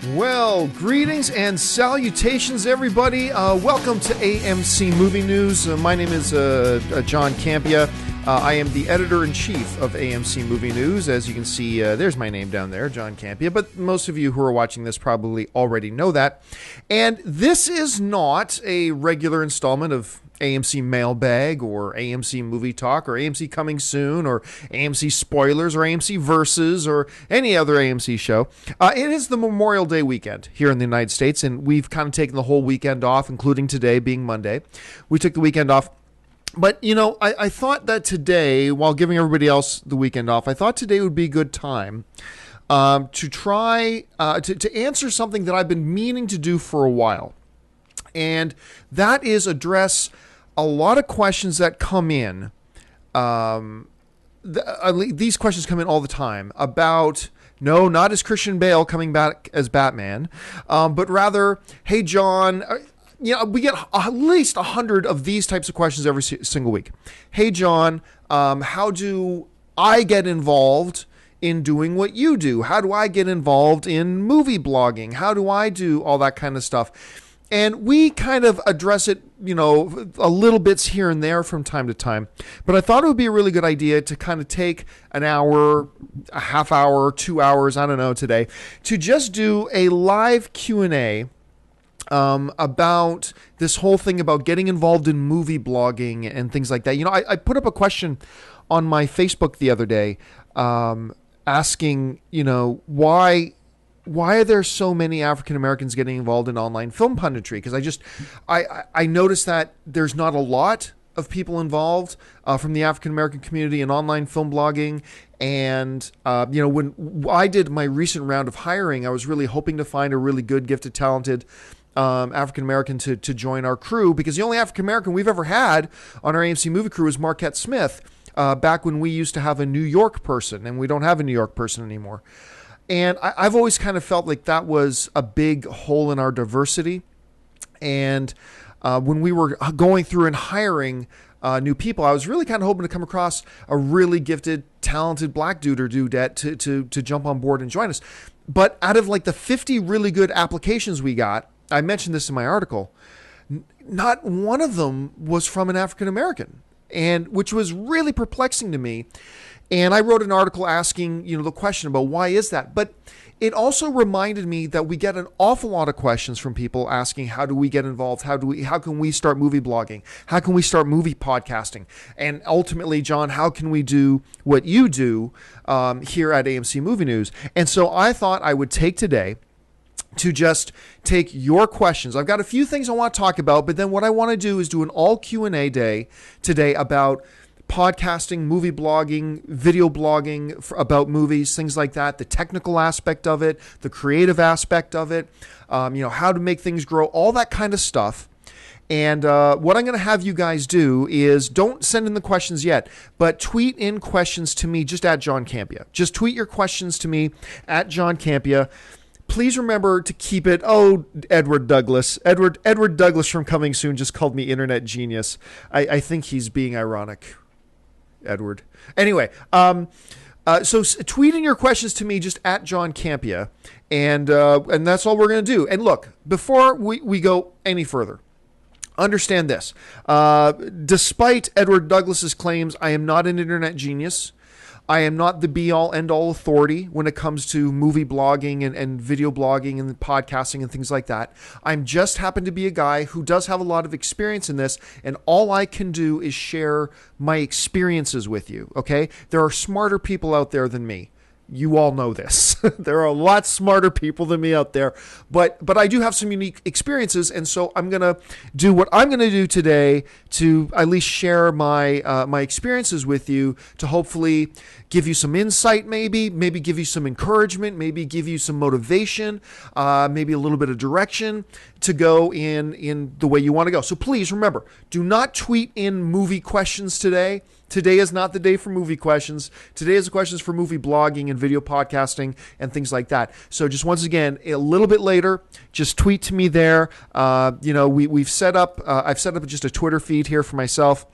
Well, greetings and salutations, everybody. Welcome to AMC Movie News. My name is John Campia. I am the editor-in-chief of AMC Movie News. As you can see, there's my name down there, John Campia. But most of you who are watching this probably already know that. And this is not a regular installment of AMC Mailbag or AMC Movie Talk or AMC Coming Soon or AMC Spoilers or AMC Versus or any other AMC show. It is the Memorial Day weekend here in the United States, and we've kind of taken the whole weekend off, including today being Monday. We took the weekend off. But, you know, I thought that today, while giving everybody else the weekend off, I thought today would be a good time to try to answer something that I've been meaning to do for a while. And that is address a lot of questions that come in. These questions come in all the time about, no, not as Christian Bale coming back as Batman, but rather, hey, John, we get at least 100 of these types of questions every single week. Hey, John, how do I get involved in doing what you do? How do I get involved in movie blogging? How do I do all that kind of stuff? And we kind of address it, a little bits here and there from time to time. But I thought it would be a really good idea to kind of take an hour, a half hour, 2 hours, I don't know, today, to just do a live Q&A about this whole thing about getting involved in movie blogging and things like that. I put up a question on my Facebook the other day asking, why are there so many African Americans getting involved in online film punditry? Because I noticed that there's not a lot of people involved from the African American community in online film blogging. And, when I did my recent round of hiring, I was really hoping to find a really good, gifted, talented African American to join our crew, because the only African American we've ever had on our AMC movie crew is Marquette Smith, back when we used to have a New York person, and we don't have a New York person anymore. And I've always kind of felt like that was a big hole in our diversity. And when we were going through and hiring new people, I was really kind of hoping to come across a really gifted, talented black dude or dudette to jump on board and join us. But out of like the 50 really good applications we got, I mentioned this in my article, not one of them was from an African American, and which was really perplexing to me. And I wrote an article asking, the question about why is that? But it also reminded me that we get an awful lot of questions from people asking, how do we get involved? How can we start movie blogging? How can we start movie podcasting? And ultimately, John, how can we do what you do here at AMC Movie News? And so I thought I would take today to just take your questions. I've got a few things I want to talk about, but then what I want to do is do an all Q&A day today about podcasting, movie blogging, video blogging about movies, things like that, the technical aspect of it, the creative aspect of it, how to make things grow, all that kind of stuff. And what I'm going to have you guys do is, don't send in the questions yet, but tweet in questions to me just at John Campia. Just tweet your questions to me at John Campia. Please remember to keep it, Edward Douglas. Edward Douglas from Coming Soon just called me internet genius. I think he's being ironic. Edward. Anyway, so tweet in your questions to me just at John Campia, and that's all we're going to do. And look, before we go any further, understand this. Despite Edward Douglas's claims, I am not an internet genius. I am not the be-all, end-all authority when it comes to movie blogging and video blogging and podcasting and things like that. I'm just happen to be a guy who does have a lot of experience in this, and all I can do is share my experiences with you, okay? There are smarter people out there than me. You all know this. There are a lot smarter people than me out there, but I do have some unique experiences, and so I'm gonna do what I'm gonna do today to at least share my my experiences with you, to hopefully give you some insight, maybe give you some encouragement, maybe give you some motivation, maybe a little bit of direction to go in the way you want to go. So please remember, do not tweet in movie questions today. Today is not the day for movie questions. Today is the questions for movie blogging and video podcasting and things like that. So just once again, a little bit later, just tweet to me there. I've set up just a Twitter feed here for myself.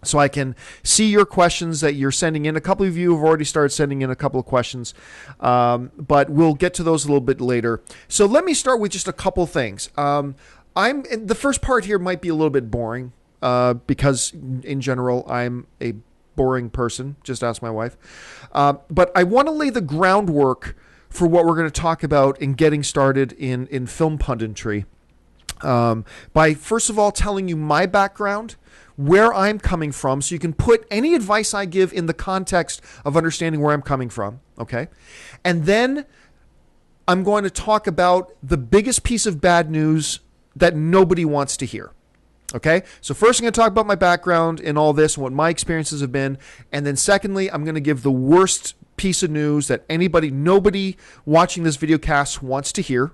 so I can see your questions that you're sending in. A couple of you have already started sending in a couple of questions, but we'll get to those a little bit later. So let me start with just a couple things. The first part here might be a little bit boring because in general I'm a boring person. Just ask my wife. But I want to lay the groundwork for what we're going to talk about in getting started in film punditry by first of all telling you my background, where I'm coming from, so you can put any advice I give in the context of understanding where I'm coming from, okay? And then I'm going to talk about the biggest piece of bad news that nobody wants to hear, okay? So first I'm going to talk about my background in all this and what my experiences have been, and then secondly, I'm going to give the worst piece of news that nobody watching this video cast wants to hear.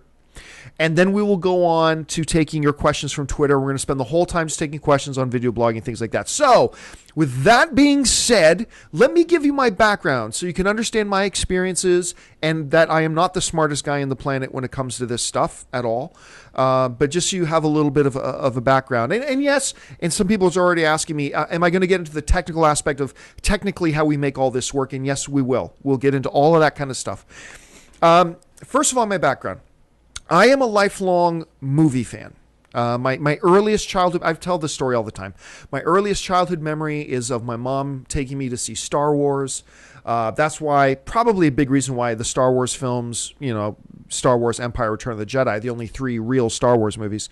And then we will go on to taking your questions from Twitter. We're going to spend the whole time just taking questions on video blogging, things like that. So with that being said, let me give you my background so you can understand my experiences and that I am not the smartest guy on the planet when it comes to this stuff at all. But just so you have a little bit of a background. And yes, and some people are already asking me, am I going to get into the technical aspect of technically how we make all this work? And yes, we will. We'll get into all of that kind of stuff. First of all, my background. I am a lifelong movie fan. My earliest childhood, I tell this story all the time. My earliest childhood memory is of my mom taking me to see Star Wars. That's why, probably a big reason why the Star Wars films, Star Wars, Empire, Return of the Jedi, the only 3 real Star Wars movies,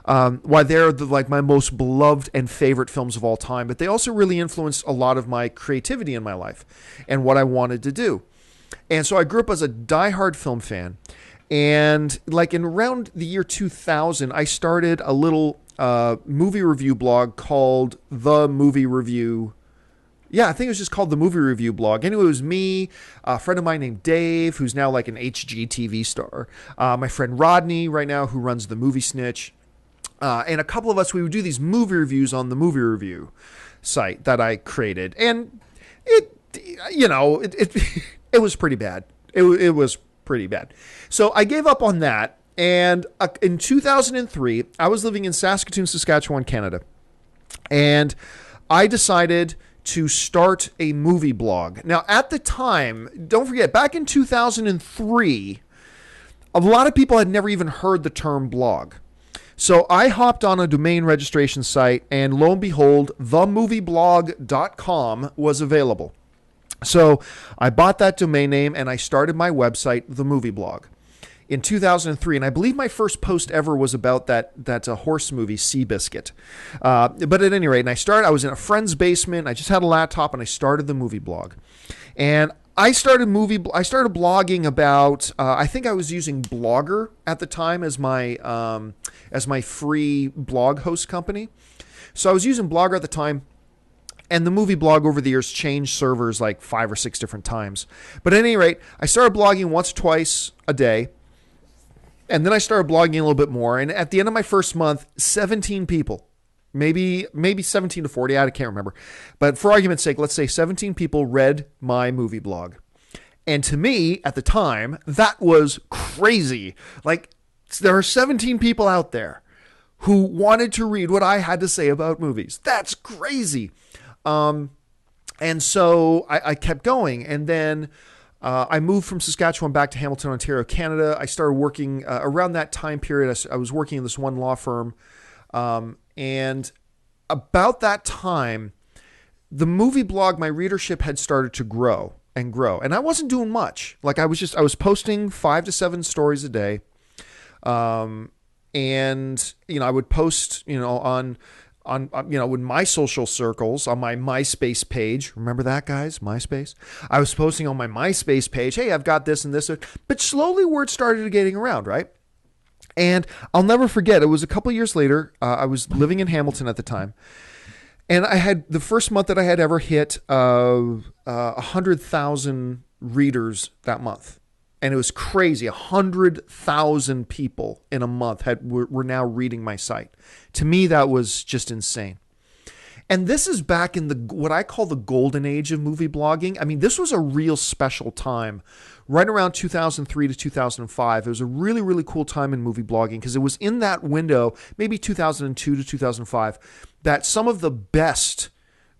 why they're my most beloved and favorite films of all time. But they also really influenced a lot of my creativity in my life and what I wanted to do. And so I grew up as a diehard film fan. And in around the year 2000, I started a little movie review blog called The Movie Review. Yeah, I think it was just called The Movie Review Blog. Anyway, it was me, a friend of mine named Dave, who's now like an HGTV star. My friend Rodney right now, who runs The Movie Snitch. And a couple of us, we would do these movie reviews on the movie review site that I created. And it was pretty bad. It was pretty bad. So I gave up on that. And in 2003, I was living in Saskatoon, Saskatchewan, Canada. And I decided to start a movie blog. Now, at the time, don't forget, back in 2003, a lot of people had never even heard the term blog. So I hopped on a domain registration site, and lo and behold, themovieblog.com was available. So I bought that domain name and I started my website, The Movie Blog, in 2003. And I believe my first post ever was about that horse movie, Seabiscuit. But at any rate, I was in a friend's basement. I just had a laptop and I started The Movie Blog. And I started blogging about, I think I was using Blogger at the time as my free blog host company. So I was using Blogger at the time. And the movie blog over the years changed servers like 5 or 6 different times. But at any rate, I started blogging once or twice a day. And then I started blogging a little bit more. And at the end of my first month, 17 people, maybe 17 to 40, I can't remember. But for argument's sake, let's say 17 people read my movie blog. And to me, at the time, that was crazy. Like, there are 17 people out there who wanted to read what I had to say about movies. That's crazy. And so I kept going, and then I moved from Saskatchewan back to Hamilton, Ontario, Canada. I started working around that time period. I was working in this one law firm, and about that time, the movie blog, my readership had started to grow and grow, and I wasn't doing much. Like I was posting 5 to 7 stories a day, and I would post on in my social circles, on my MySpace page. Remember that, guys? MySpace? I was posting on my MySpace page, hey, I've got this and this. But slowly word started getting around, right? And I'll never forget, it was a couple of years later. I was living in Hamilton at the time. And I had the first month that I had ever hit 100,000 readers that month. And it was crazy. 100,000 people in a month were now reading my site. To me, that was just insane. And this is back in what I call the golden age of movie blogging. I mean, this was a real special time. Right around 2003 to 2005, it was a really, really cool time in movie blogging because it was in that window, maybe 2002 to 2005, that some of the best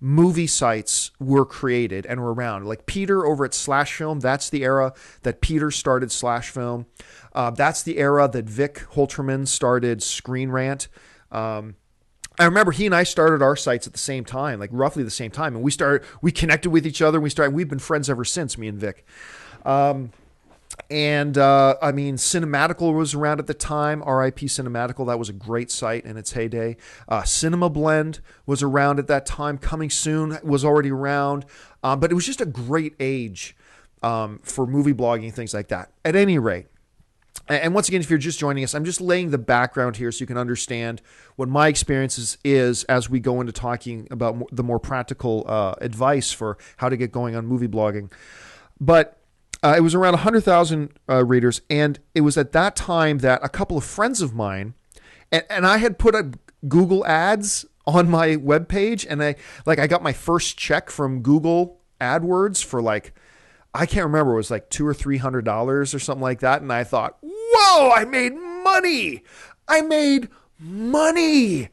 movie sites were created and were around. Like Peter over at Slash Film, that's the era that Peter started Slash Film. That's the era that Vic Holterman started Screen Rant. I remember he and I started our sites at the same time, like roughly the same time. And we connected with each other. We've been friends ever since, me and Vic. Cinematical was around at the time. R.I.P. Cinematical. That was a great site in its heyday. Cinema Blend was around at that time. Coming Soon was already around. But it was just a great age for movie blogging and things like that. At any rate, and once again, if you're just joining us, I'm just laying the background here so you can understand what my experience is as we go into talking about the more practical advice for how to get going on movie blogging. But it was around 100,000 readers, and it was at that time that a couple of friends of mine, and I had put up Google Ads on my webpage, and I got my first check from Google AdWords for I can't remember, it was like $200 or $300 or something like that. And I thought, whoa, I made money. I made money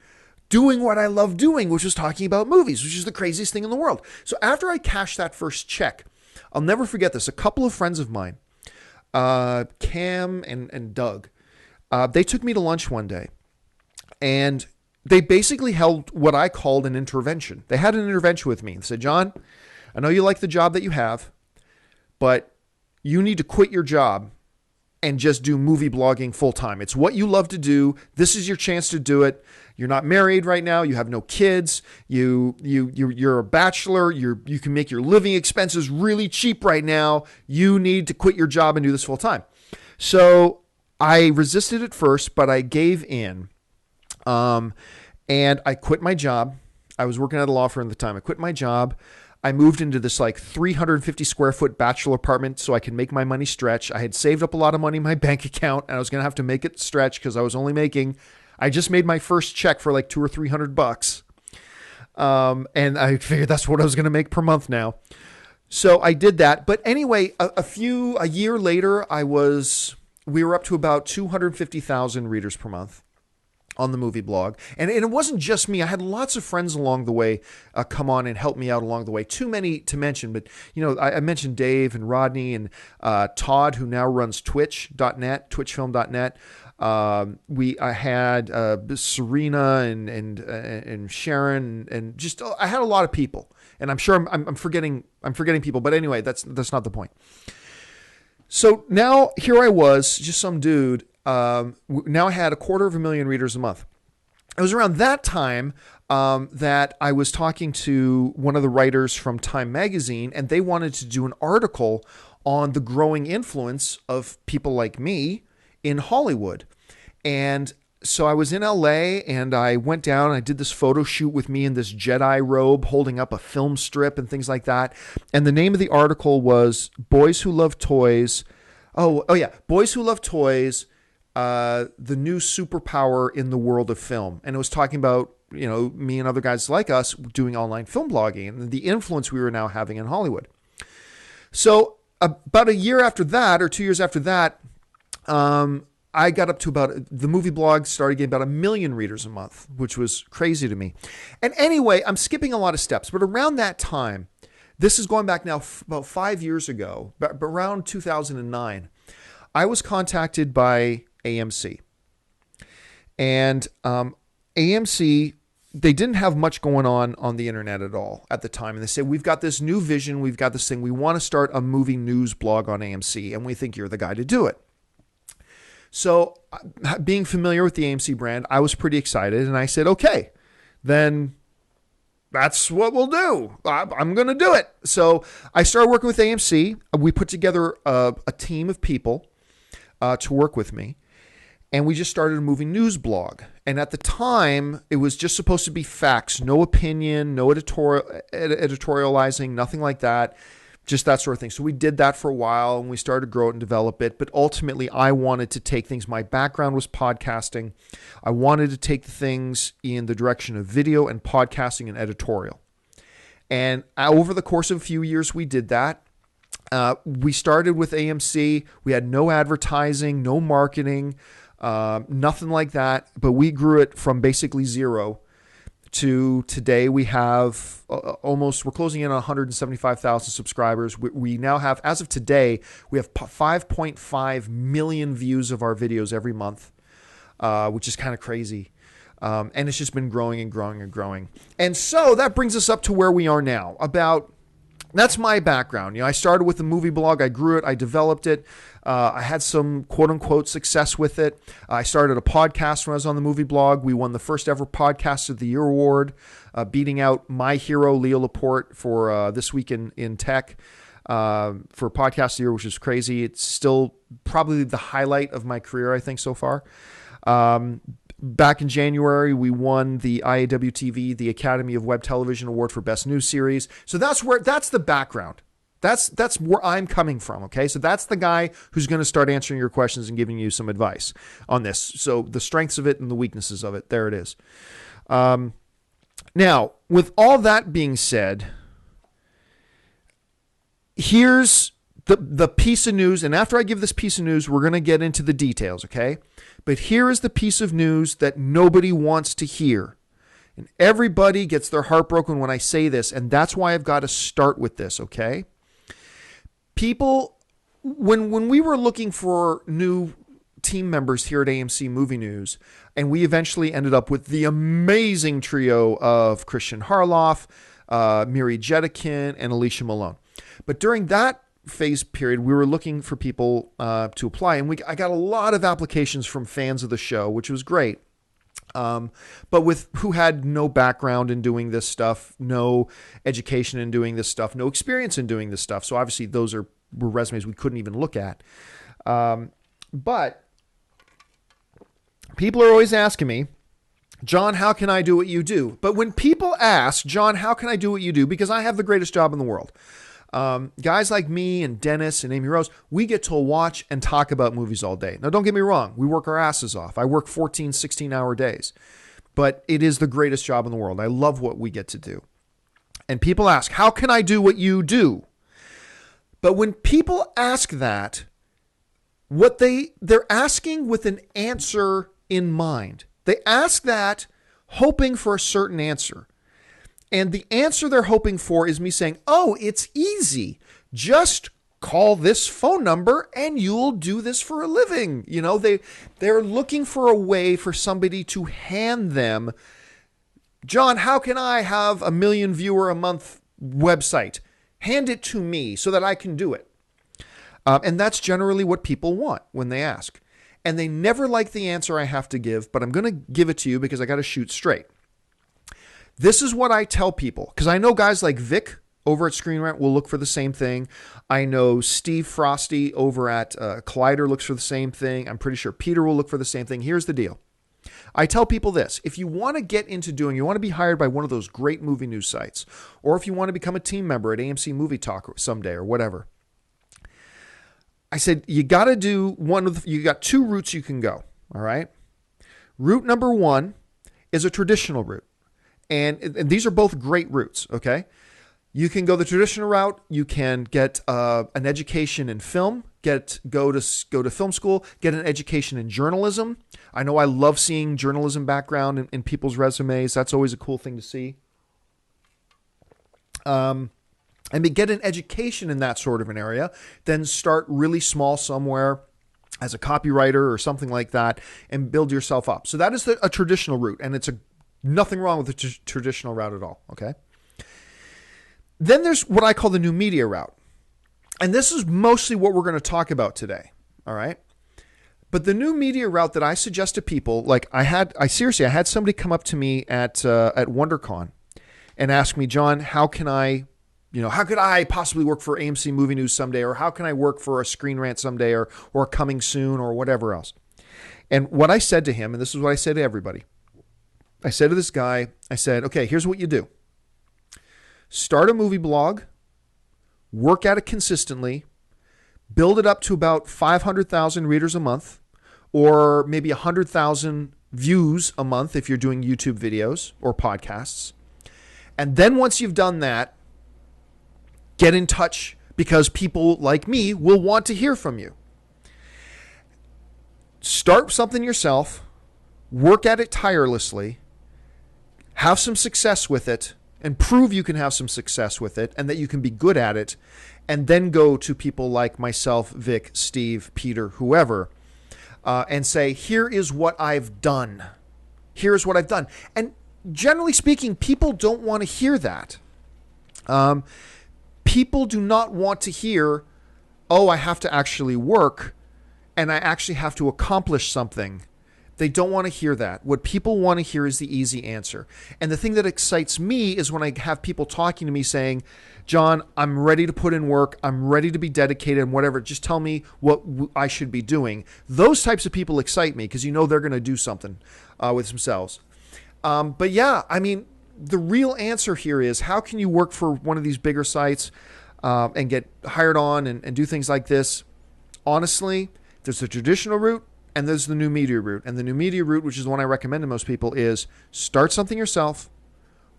doing what I love doing, which was talking about movies, which is the craziest thing in the world. So after I cashed that first check, I'll never forget this. A couple of friends of mine, Cam and Doug, they took me to lunch one day, and they basically held what I called an intervention. They had an intervention with me and said, John, I know you like the job that you have, but you need to quit your job and just do movie blogging full time. It's what you love to do. This is your chance to do it. You're not married right now. You have no kids. You're a bachelor. You can make your living expenses really cheap right now. You need to quit your job and do this full time. So I resisted at first, but I gave in. And I quit my job. I was working at a law firm at the time. I quit my job. I moved into this 350 square foot bachelor apartment so I could make my money stretch. I had saved up a lot of money in my bank account, and I was going to have to make it stretch because I just made my first check for $200 or $300. And I figured that's what I was going to make per month now. So I did that. But anyway, a year later, we were up to about 250,000 readers per month on the movie blog. And it wasn't just me. I had lots of friends along the way come on and help me out along the way. Too many to mention, but I mentioned Dave and Rodney and Todd, who now runs twitch.net, twitchfilm.net. I had Serena and Sharon and just I had a lot of people, and I'm sure I'm forgetting people, but anyway, that's not the point. So now here I was, just some dude. Now I had 250,000 readers a month. It was around that time that I was talking to one of the writers from Time Magazine, and they wanted to do an article on the growing influence of people like me in Hollywood. And so I was in LA, and I went down and I did this photo shoot with me in this Jedi robe holding up a film strip and things like that. And the name of the article was Boys Who Love Toys. Oh yeah. Boys Who Love Toys, the new superpower in the world of film. And it was talking about, me and other guys like us doing online film blogging and the influence we were now having in Hollywood. So about a year after that, or 2 years after that, I got up to the movie blog started getting about 1 million readers a month, which was crazy to me. And anyway, I'm skipping a lot of steps, but around that time, this is going back now about 5 years ago, but around 2009, I was contacted by AMC. And AMC, they didn't have much going on the internet at all at the time. And they said, we've got this new vision. We've got this thing. We want to start a movie news blog on AMC, and we think you're the guy to do it. So being familiar with the AMC brand, I was pretty excited. And I said, okay, then that's what we'll do. I'm going to do it. So I started working with AMC. We put together a team of people to work with me. And we just started a movie news blog. And at the time, it was just supposed to be facts, no opinion, no editorializing, nothing like that, just that sort of thing. So we did that for a while, and we started to grow it and develop it. But ultimately, I wanted to take things. My background was podcasting. I wanted to take things in the direction of video and podcasting and editorial. And over the course of a few years, we did that. We started with AMC. We had no advertising, no marketing, nothing like that. But we grew it from basically zero to today, we have we're closing in on 175,000 subscribers. We now have, as of today, we have 5.5 million views of our videos every month, which is kind of crazy. And it's just been growing and growing and growing. And so that brings us up to where we are now. That's my background. I started with a movie blog. I grew it. I developed it. I had some quote unquote success with it. I started a podcast when I was on the movie blog. We won the first ever Podcast of the Year award, beating out my hero, Leo Laporte, for This Week in Tech for Podcast of the Year, which is crazy. It's still probably the highlight of my career, I think, so far. Back in January, we won the IAW TV, the Academy of Web Television Award for Best News Series. So that's the background. That's where I'm coming from, okay? So that's the guy who's going to start answering your questions and giving you some advice on this. So the strengths of it and the weaknesses of it, there it is. Now, with all that being said, here's the piece of news, and after I give this piece of news, we're going to get into the details, okay? But here is the piece of news that nobody wants to hear. And everybody gets their heart broken when I say this, and that's why I've got to start with this, okay? People, when we were looking for new team members here at AMC Movie News, and we eventually ended up with the amazing trio of Christian Harloff, Miri Jetikin, and Alicia Malone. But during that phase period, we were looking for people to apply, and I got a lot of applications from fans of the show, which was great. But who had no background in doing this stuff, no education in doing this stuff, no experience in doing this stuff. So obviously those were resumes we couldn't even look at. But people are always asking me, John, how can I do what you do? But when people ask, John, how can I do what you do? Because I have the greatest job in the world. Guys like me and Dennis and Amy Rose, we get to watch and talk about movies all day. Now, don't get me wrong. We work our asses off. I work 14, 16-hour days. But it is the greatest job in the world. I love what we get to do. And people ask, how can I do what you do? But when people ask that, what they're asking with an answer in mind. They ask that hoping for a certain answer. And the answer they're hoping for is me saying, oh, it's easy. Just call this phone number and you'll do this for a living. They're looking for a way for somebody to hand them, John, how can I have a 1 million viewer a month website? Hand it to me so that I can do it. And that's generally what people want when they ask. And they never like the answer I have to give, but I'm going to give it to you because I got to shoot straight. This is what I tell people, because I know guys like Vic over at Screen Rant will look for the same thing. I know Steve Frosty over at Collider looks for the same thing. I'm pretty sure Peter will look for the same thing. Here's the deal. I tell people this. If you want to get into you want to be hired by one of those great movie news sites, or if you want to become a team member at AMC Movie Talk someday or whatever, I said, you got to do you got two routes you can go. All right. Route number one is a traditional route. And these are both great routes, okay? You can go the traditional route. You can get an education in film, go to film school, get an education in journalism. I know I love seeing journalism background in people's resumes. That's always a cool thing to see. And get an education in that sort of an area. Then start really small somewhere as a copywriter or something like that and build yourself up. So that is a traditional route, and it's nothing wrong with the traditional route at all, okay? Then there's what I call the new media route. And this is mostly what we're going to talk about today, all right? But the new media route that I suggest to people, like I had somebody come up to me at WonderCon and ask me, John, how could I possibly work for AMC Movie News someday, or how can I work for a Screen Rant someday, or Coming Soon, or whatever else? And what I said to him, and this is what I say to everybody, I said to this guy, I said, okay, here's what you do. Start a movie blog, work at it consistently, build it up to about 500,000 readers a month, or maybe 100,000 views a month if you're doing YouTube videos or podcasts. And then once you've done that, get in touch, because people like me will want to hear from you. Start something yourself, work at it tirelessly, have some success with it, and prove you can have some success with it and that you can be good at it, and then go to people like myself, Vic, Steve, Peter, whoever, and say, here is what I've done. Here's what I've done. And generally speaking, people don't want to hear that. People do not want to hear, oh, I have to actually work and I actually have to accomplish something. They don't want to hear that. What people want to hear is the easy answer. And the thing that excites me is when I have people talking to me saying, John, I'm ready to put in work. I'm ready to be dedicated and whatever. Just tell me what I should be doing. Those types of people excite me because you know they're going to do something with themselves. But yeah, I mean, the real answer here is how can you work for one of these bigger sites and get hired on and do things like this? Honestly, there's the traditional route. And there's the new media route. And the new media route, which is the one I recommend to most people, is start something yourself,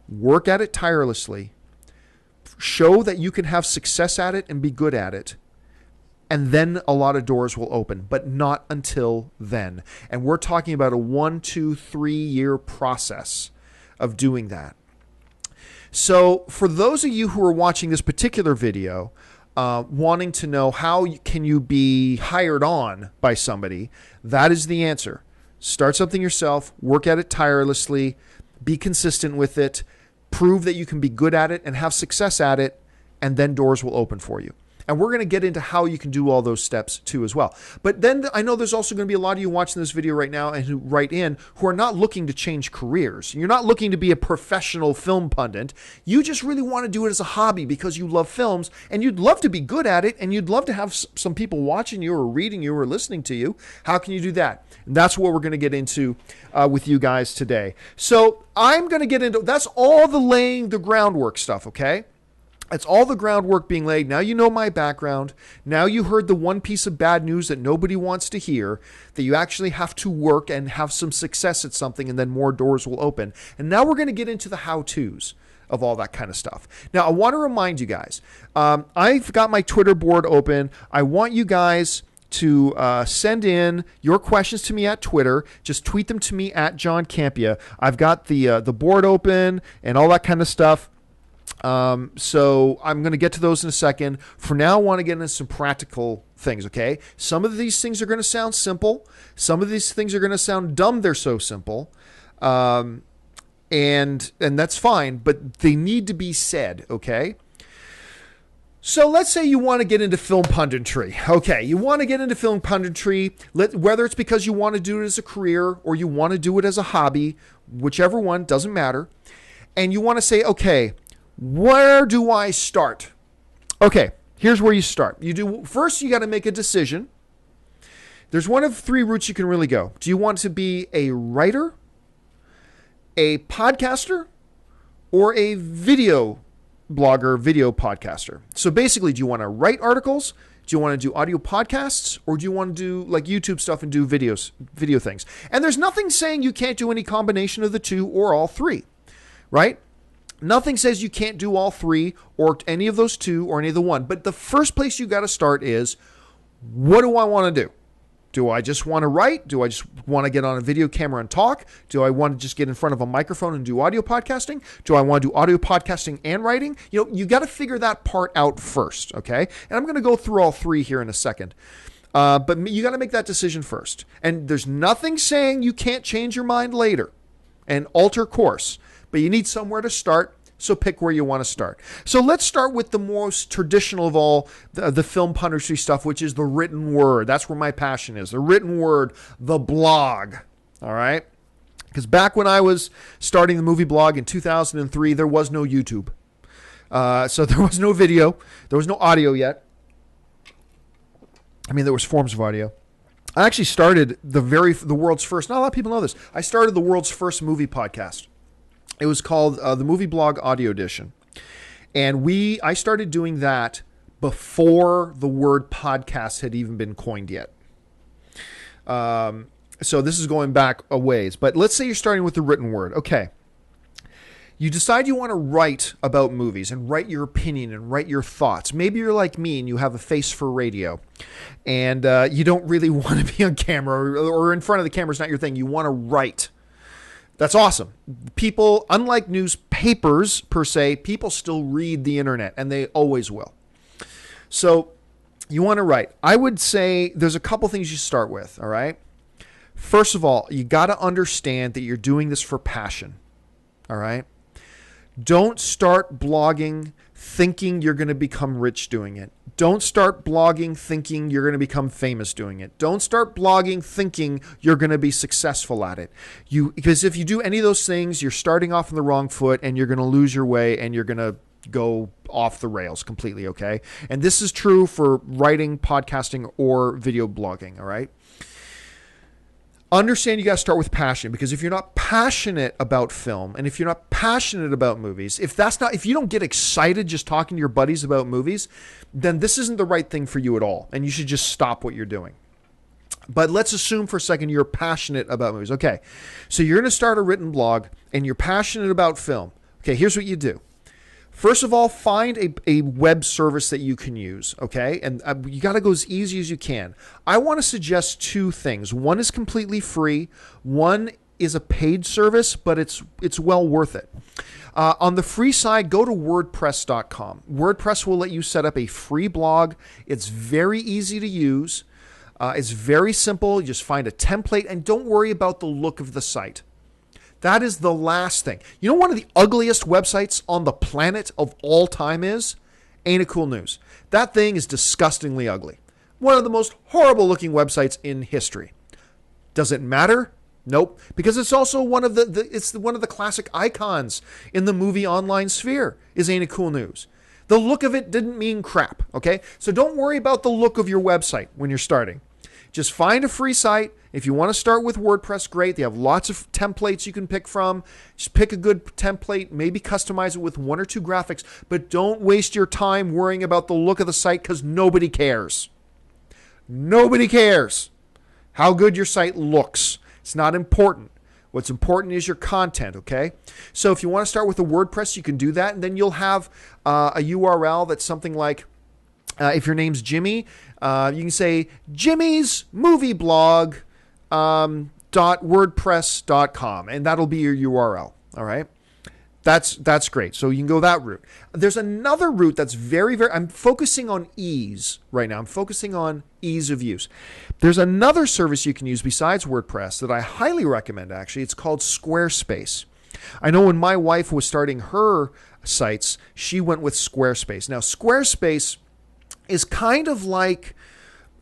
work at it tirelessly, show that you can have success at it and be good at it, and then a lot of doors will open, but not until then. And we're talking about a 1, 2, 3 year process of doing that. So for those of you who are watching this particular video, wanting to know how can you be hired on by somebody, that is the answer. Start something yourself, work at it tirelessly, be consistent with it, prove that you can be good at it and have success at it, and then doors will open for you. And we're going to get into how you can do all those steps too as well. But then I know there's also going to be a lot of you watching this video right now and who write in who are not looking to change careers. You're not looking to be a professional film pundit. You just really want to do it as a hobby because you love films and you'd love to be good at it and you'd love to have some people watching you or reading you or listening to you. How can you do that? And that's what we're going to get into with you guys today. So I'm going to get into, that's all the laying the groundwork stuff, okay? It's all the groundwork being laid. Now you know my background. Now you heard the one piece of bad news that nobody wants to hear, that you actually have to work and have some success at something and then more doors will open. And now we're going to get into the how-tos of all that kind of stuff. Now, I want to remind you guys, I've got my Twitter board open. I want you guys to send in your questions to me at Twitter. Just tweet them to me at John Campia. I've got the board open and all that kind of stuff. So I'm going to get to those in a second. For now, I want to get into some practical things, okay? Some of these things are going to sound simple. Some of these things are going to sound dumb. They're so simple. And that's fine, but they need to be said, okay? So let's say you want to get into film punditry. Okay, you want to get into film punditry, whether it's because you want to do it as a career or you want to do it as a hobby, whichever one, doesn't matter. And you want to say, okay, where do I start? Okay, here's where you start. First, you got to make a decision. There's one of 3 routes you can really go. Do you want to be a writer, a podcaster, or a video blogger, video podcaster? So basically, do you want to write articles? Do you want to do audio podcasts? Or do you want to do like YouTube stuff and do video things? And there's nothing saying you can't do any combination of the 2 or all 3, right? Nothing says you can't do all 3 or any of those 2 or any of the 1. But the first place you got to start is, what do I want to do? Do I just want to write? Do I just want to get on a video camera and talk? Do I want to just get in front of a microphone and do audio podcasting? Do I want to do audio podcasting and writing? You got to figure that part out first, okay? And I'm going to go through all 3 here in a second. But you got to make that decision first. And there's nothing saying you can't change your mind later and alter course. But you need somewhere to start, so pick where you want to start. So let's start with the most traditional of all the film punditry stuff, which is the written word. That's where my passion is. The written word, the blog. All right? Because back when I was starting the movie blog in 2003, there was no YouTube. So there was no video. There was no audio yet. I mean, there was forms of audio. I actually started the world's first, not a lot of people know this, I started the world's first movie podcast. It was called the Movie Blog Audio Edition. And I started doing that before the word podcast had even been coined yet. So this is going back a ways. But let's say you're starting with the written word. Okay. You decide you want to write about movies and write your opinion and write your thoughts. Maybe you're like me and you have a face for radio. And you don't really want to be on camera or in front of the camera is not your thing. You want to write. That's awesome. People, unlike newspapers per se, people still read the internet, and they always will. So you want to write. I would say there's a couple things you start with, all right? First of all, you got to understand that you're doing this for passion, all right? Don't start blogging thinking you're going to become rich doing it. Don't start blogging thinking you're going to become famous doing it. Don't start blogging thinking you're going to be successful at it. Because if you do any of those things, you're starting off on the wrong foot and you're going to lose your way and you're going to go off the rails completely, okay? And this is true for writing, podcasting, or video blogging, all right? Understand you got to start with passion, because if you're not passionate about film and if you're not passionate about movies, if you don't get excited just talking to your buddies about movies, then this isn't the right thing for you at all. And you should just stop what you're doing. But let's assume for a second you're passionate about movies. Okay, so you're going to start a written blog and you're passionate about film. Okay, here's what you do. First of all, find a web service that you can use, okay? And you got to go as easy as you can. I want to suggest two things. One is completely free. One is a paid service, but it's well worth it. On the free side, go to WordPress.com. WordPress will let you set up a free blog. It's very easy to use. It's very simple. You just find a template and don't worry about the look of the site. That is the last thing. You know one of the ugliest websites on the planet of all time is? Ain't It Cool News. That thing is disgustingly ugly. One of the most horrible looking websites in history. Does it matter? Nope. Because it's also one of the classic icons in the movie online sphere is Ain't It Cool News. The look of it didn't mean crap, okay? So don't worry about the look of your website when you're starting. Just find a free site. If you want to start with WordPress, great. They have lots of templates you can pick from. Just pick a good template, maybe customize it with one or two graphics, but don't waste your time worrying about the look of the site because nobody cares. Nobody cares how good your site looks. It's not important. What's important is your content, okay? So if you want to start with a WordPress, you can do that, and then you'll have a URL that's something like, if your name's Jimmy, you can say Jimmy's movie blog .wordpress.com, and that'll be your URL. All right. That's great. So you can go that route. There's another route that's I'm focusing on ease right now. I'm focusing on ease of use. There's another service you can use besides WordPress that I highly recommend, actually. It's called Squarespace. I know when my wife was starting her sites, she went with Squarespace. Now, Squarespace is kind of like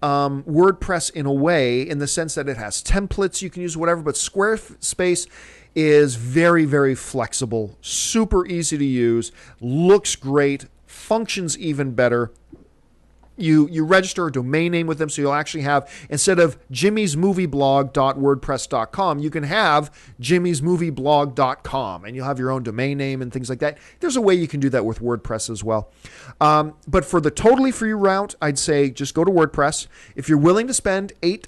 WordPress in a way, in the sense that it has templates you can use, whatever, but Squarespace is very, very flexible, super easy to use, looks great, functions even better. You register a domain name with them, so you'll actually have, instead of jimmysmovieblog.wordpress.com, you can have jimmysmovieblog.com, and you'll have your own domain name and things like that. There's a way you can do that with WordPress as well. But for the totally free route, I'd say just go to WordPress. If you're willing to spend $8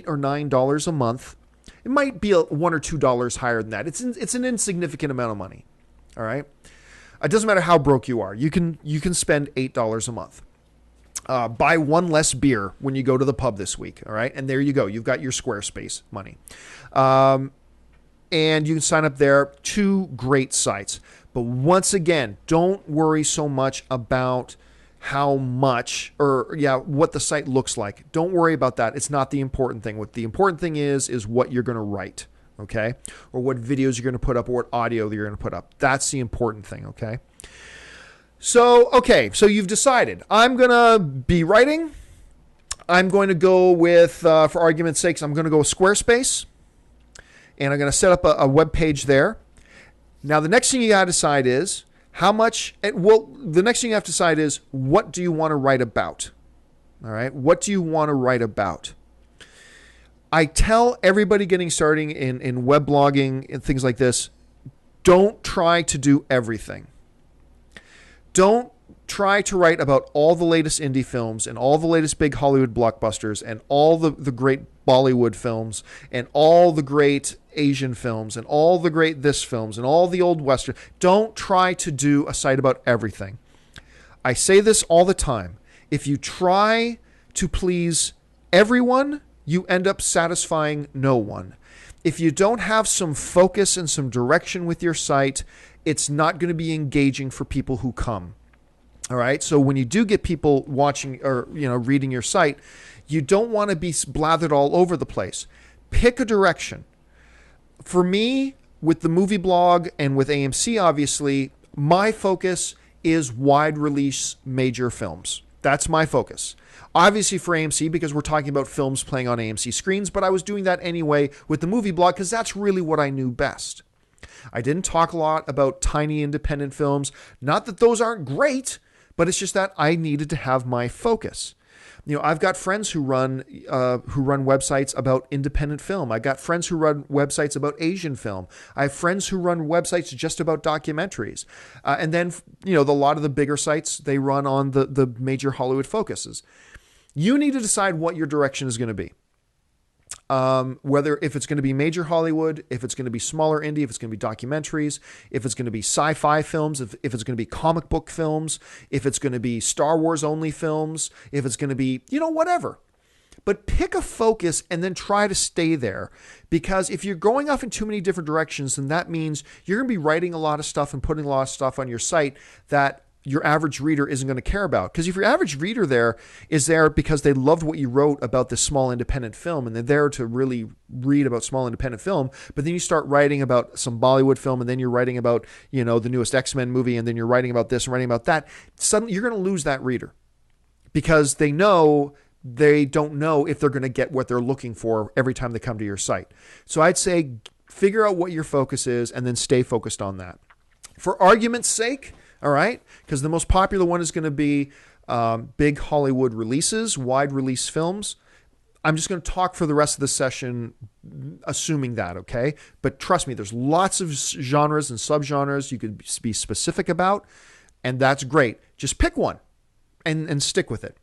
or $9 a month, it might be $1 or $2 higher than that. It's an insignificant amount of money. All right. It doesn't matter how broke you are. You can spend $8 a month. Buy one less beer when you go to the pub this week, all right? And there you go. You've got your Squarespace money. And you can sign up there. Two great sites. But once again, don't worry so much about how much what the site looks like. Don't worry about that. It's not the important thing. What the important thing is what you're going to write, okay? Or what videos you're going to put up or what audio you're going to put up. That's the important thing, okay? So you've decided. I'm going to be writing. I'm going to go with, for argument's sake, I'm going to go with Squarespace. And I'm going to set up a web page there. Now, the next thing you got to decide is the next thing you have to decide is, what do you want to write about? All right. What do you want to write about? I tell everybody getting started in web blogging and things like this, don't try to do everything. Don't try to write about all the latest indie films and all the latest big Hollywood blockbusters and all the great Bollywood films and all the great Asian films and all the great this films and all the old Western. Don't try to do a site about everything. I say this all the time. If you try to please everyone, you end up satisfying no one. If you don't have some focus and some direction with your site, it's not going to be engaging for people who come. All right. So when you do get people watching or, reading your site, you don't want to be blathered all over the place. Pick a direction. For me, with the movie blog and with AMC, obviously, my focus is wide release major films. That's my focus. Obviously for AMC, because we're talking about films playing on AMC screens, but I was doing that anyway with the movie blog because that's really what I knew best. I didn't talk a lot about tiny independent films. Not that those aren't great, but it's just that I needed to have my focus. I've got friends who run websites about independent film. I got friends who run websites about Asian film. I have friends who run websites just about documentaries. And then, a lot of the bigger sites, they run on the major Hollywood focuses. You need to decide what your direction is going to be. If it's going to be major Hollywood, if it's going to be smaller indie, if it's going to be documentaries, if it's going to be sci-fi films, if it's going to be comic book films, if it's going to be Star Wars only films, if it's going to be, whatever. But pick a focus and then try to stay there. Because if you're going off in too many different directions, then that means you're going to be writing a lot of stuff and putting a lot of stuff on your site that your average reader isn't going to care about. Because if your average reader is there because they loved what you wrote about this small independent film and they're there to really read about small independent film, but then you start writing about some Bollywood film and then you're writing about, the newest X-Men movie and then you're writing about this and writing about that, suddenly you're going to lose that reader because they don't know if they're going to get what they're looking for every time they come to your site. So I'd say figure out what your focus is and then stay focused on that. For argument's sake, all right, because the most popular one is going to be big Hollywood releases, wide release films. I'm just going to talk for the rest of the session assuming that, okay? But trust me, there's lots of genres and subgenres you could be specific about, and that's great. Just pick one and stick with it.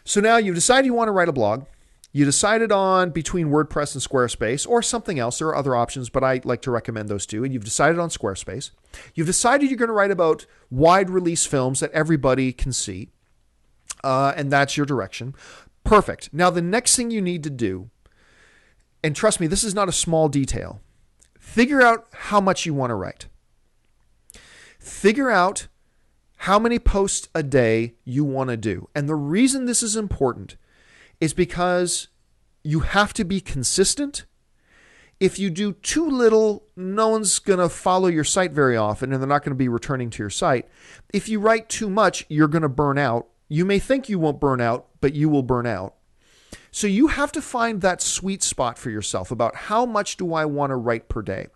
So now you've decided you want to write a blog. You decided on between WordPress and Squarespace or something else. There are other options, but I like to recommend those two. And you've decided on Squarespace. You've decided you're going to write about wide release films that everybody can see. And that's your direction. Perfect. Now, the next thing you need to do, and trust me, this is not a small detail, figure out how much you want to write. Figure out how many posts a day you want to do. And the reason this is important is because you have to be consistent. If you do too little, no one's going to follow your site very often and they're not going to be returning to your site. If you write too much, you're going to burn out. You may think you won't burn out, but you will burn out. So you have to find that sweet spot for yourself about how much do I want to write per day.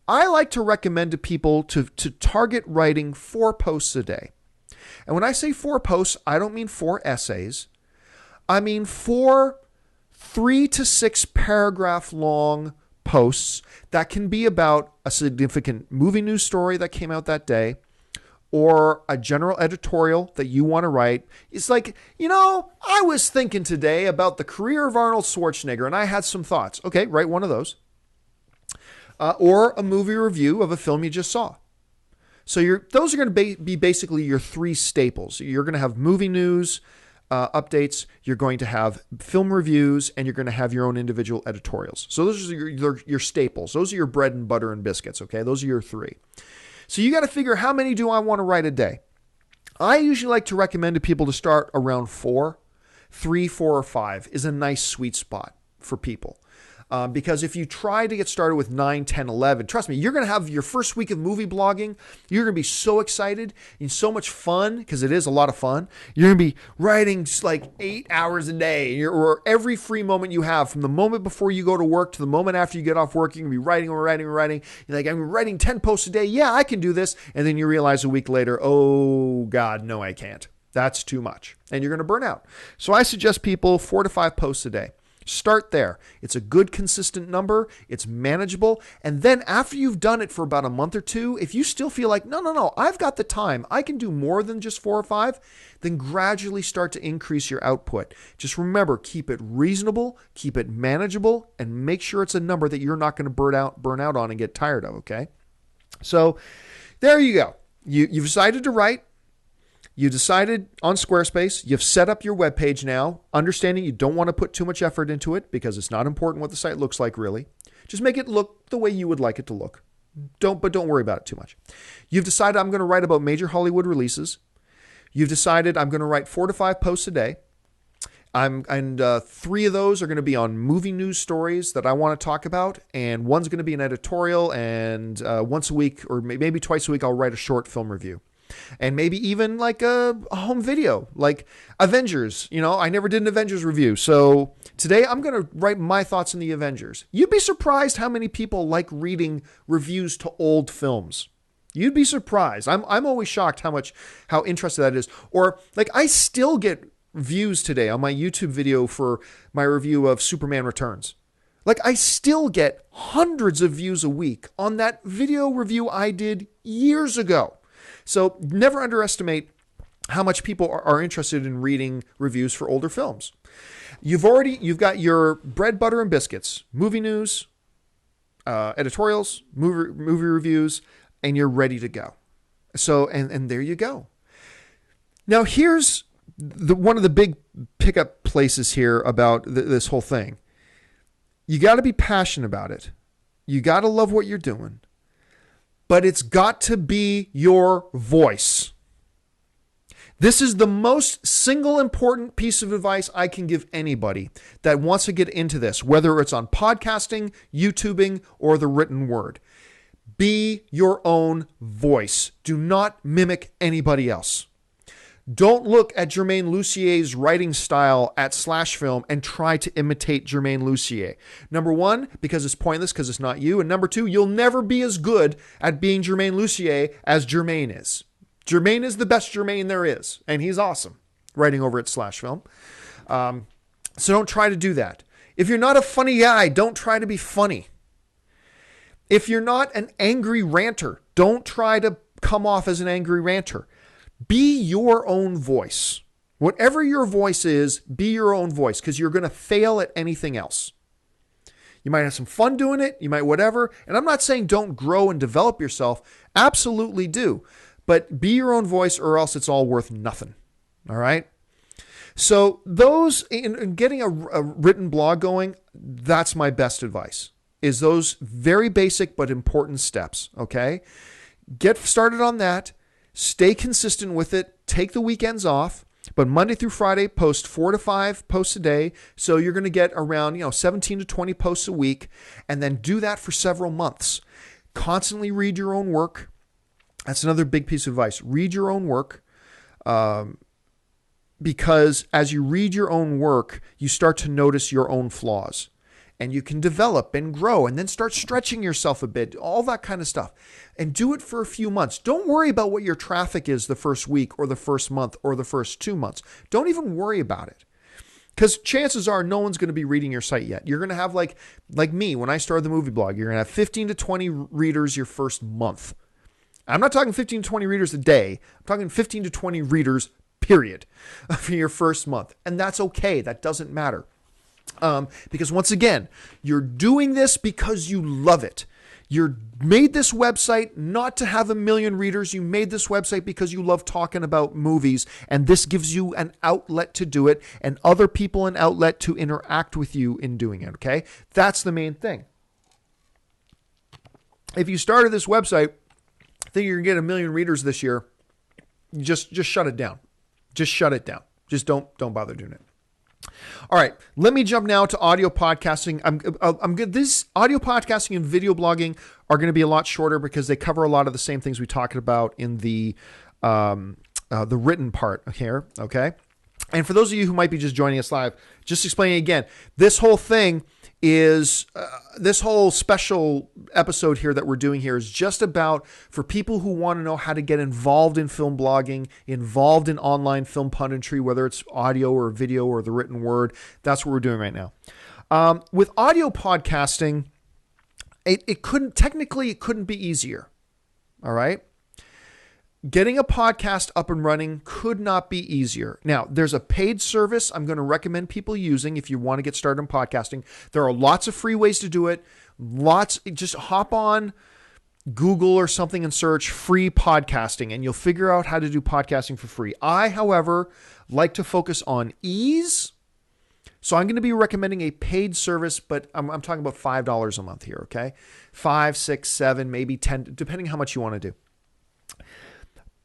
I like to recommend to people to target writing 4 posts a day. And when I say 4 posts, I don't mean 4 essays. I mean 4 3 to 6 paragraph long posts that can be about a significant movie news story that came out that day or a general editorial that you want to write. It's like, I was thinking today about the career of Arnold Schwarzenegger and I had some thoughts. Okay, write one of those. Or a movie review of a film you just saw. So those are going to be basically your 3 staples. You're going to have movie news, updates, you're going to have film reviews, and you're going to have your own individual editorials. So those are your staples. Those are your bread and butter and biscuits, okay? Those are your 3. So you got to figure how many do I want to write a day? I usually like to recommend to people to start around 4. 3, 4, or 5 is a nice sweet spot for people. Because if you try to get started with 9, 10, 11, trust me, you're going to have your first week of movie blogging. You're going to be so excited and so much fun because it is a lot of fun. You're going to be writing like 8 hours a day or every free moment you have from the moment before you go to work to the moment after you get off work. You're going to be writing. You're like, I'm writing 10 posts a day. Yeah, I can do this. And then you realize a week later, oh God, no, I can't. That's too much. And you're going to burn out. So I suggest people 4 to 5 posts a day. Start there. It's a good, consistent number. It's manageable. And then after you've done it for about a month or 2, if you still feel like, no, I've got the time, I can do more than just 4 or 5, then gradually start to increase your output. Just remember, keep it reasonable, keep it manageable, and make sure it's a number that you're not going to burn out on and get tired of, okay? So there you go. You've decided to write. You decided on Squarespace, you've set up your web page now, understanding you don't want to put too much effort into it because it's not important what the site looks like really. Just make it look the way you would like it to look. Don't worry about it too much. You've decided I'm going to write about major Hollywood releases. You've decided I'm going to write 4 to 5 posts a day. And 3 of those are going to be on movie news stories that I want to talk about. And one's going to be an editorial. And once a week or maybe twice a week, I'll write a short film review. And maybe even like a home video, like Avengers. You know, I never did an Avengers review. So today I'm going to write my thoughts on the Avengers. You'd be surprised how many people like reading reviews to old films. You'd be surprised. I'm always shocked how interested that is. Or like I still get views today on my YouTube video for my review of Superman Returns. Like I still get hundreds of views a week on that video review I did years ago. So never underestimate how much people are interested in reading reviews for older films. You've got your bread, butter, and biscuits, movie news, editorials, movie reviews, and you're ready to go. So, and there you go. Now here's one of the big pickup places here about this whole thing. You got to be passionate about it. You got to love what you're doing. But it's got to be your voice. This is the most single important piece of advice I can give anybody that wants to get into this, whether it's on podcasting, YouTubing, or the written word. Be your own voice. Do not mimic anybody else. Don't look at Germain Lucier's writing style at Slashfilm and try to imitate Germain Lucier. Number 1, because it's pointless, because it's not you. And number 2, you'll never be as good at being Germain Lucier as Germain is. Germain is the best Germain there is, and he's awesome writing over at Slashfilm. So don't try to do that. If you're not a funny guy, don't try to be funny. If you're not an angry ranter, don't try to come off as an angry ranter. Be your own voice. Whatever your voice is, be your own voice, because you're going to fail at anything else. You might have some fun doing it. You might whatever. And I'm not saying don't grow and develop yourself. Absolutely do. But be your own voice or else it's all worth nothing. All right? So those, in getting a written blog going, that's my best advice, is those very basic but important steps. Okay? Get started on that. Stay consistent with it. Take the weekends off, but Monday through Friday, post 4 to 5 posts a day. So you're going to get around 17 to 20 posts a week, and then do that for several months. Constantly read your own work. That's another big piece of advice. Read your own work, because as you read your own work, you start to notice your own flaws. And you can develop and grow and then start stretching yourself a bit, all that kind of stuff. And do it for a few months. Don't worry about what your traffic is the first week or the first month or the first 2 months. Don't even worry about it. Because chances are no one's going to be reading your site yet. You're going to have like me, when I started the movie blog, you're going to have 15 to 20 readers your first month. I'm not talking 15 to 20 readers a day. I'm talking 15 to 20 readers, period, for your first month. And that's okay. That doesn't matter. Because once again, you're doing this because you love it. You made this website not to have 1 million readers. You made this website because you love talking about movies, and this gives you an outlet to do it and other people an outlet to interact with you in doing it. Okay. That's the main thing. If you started this website thinking you're going to get 1 million readers this year, just shut it down. Just shut it down. Just don't bother doing it. All right, let me jump now to audio podcasting. I'm good. This audio podcasting and video blogging are going to be a lot shorter because they cover a lot of the same things we talked about in the written part here. Okay, and for those of you who might be just joining us live, just explaining again, this whole thing is this whole special episode here that we're doing here is just about for people who want to know how to get involved in film blogging, involved in online film punditry, whether it's audio or video or the written word. That's what we're doing right now. With audio podcasting, it couldn't be easier. All right. Getting a podcast up and running could not be easier. Now, there's a paid service I'm going to recommend people using if you want to get started in podcasting. There are lots of free ways to do it. Just hop on Google or something and search free podcasting, and you'll figure out how to do podcasting for free. I, however, like to focus on ease, So I'm going to be recommending a paid service, but I'm talking about $5 a month here, okay? 5, 6, 7, maybe 10, depending how much you want to do.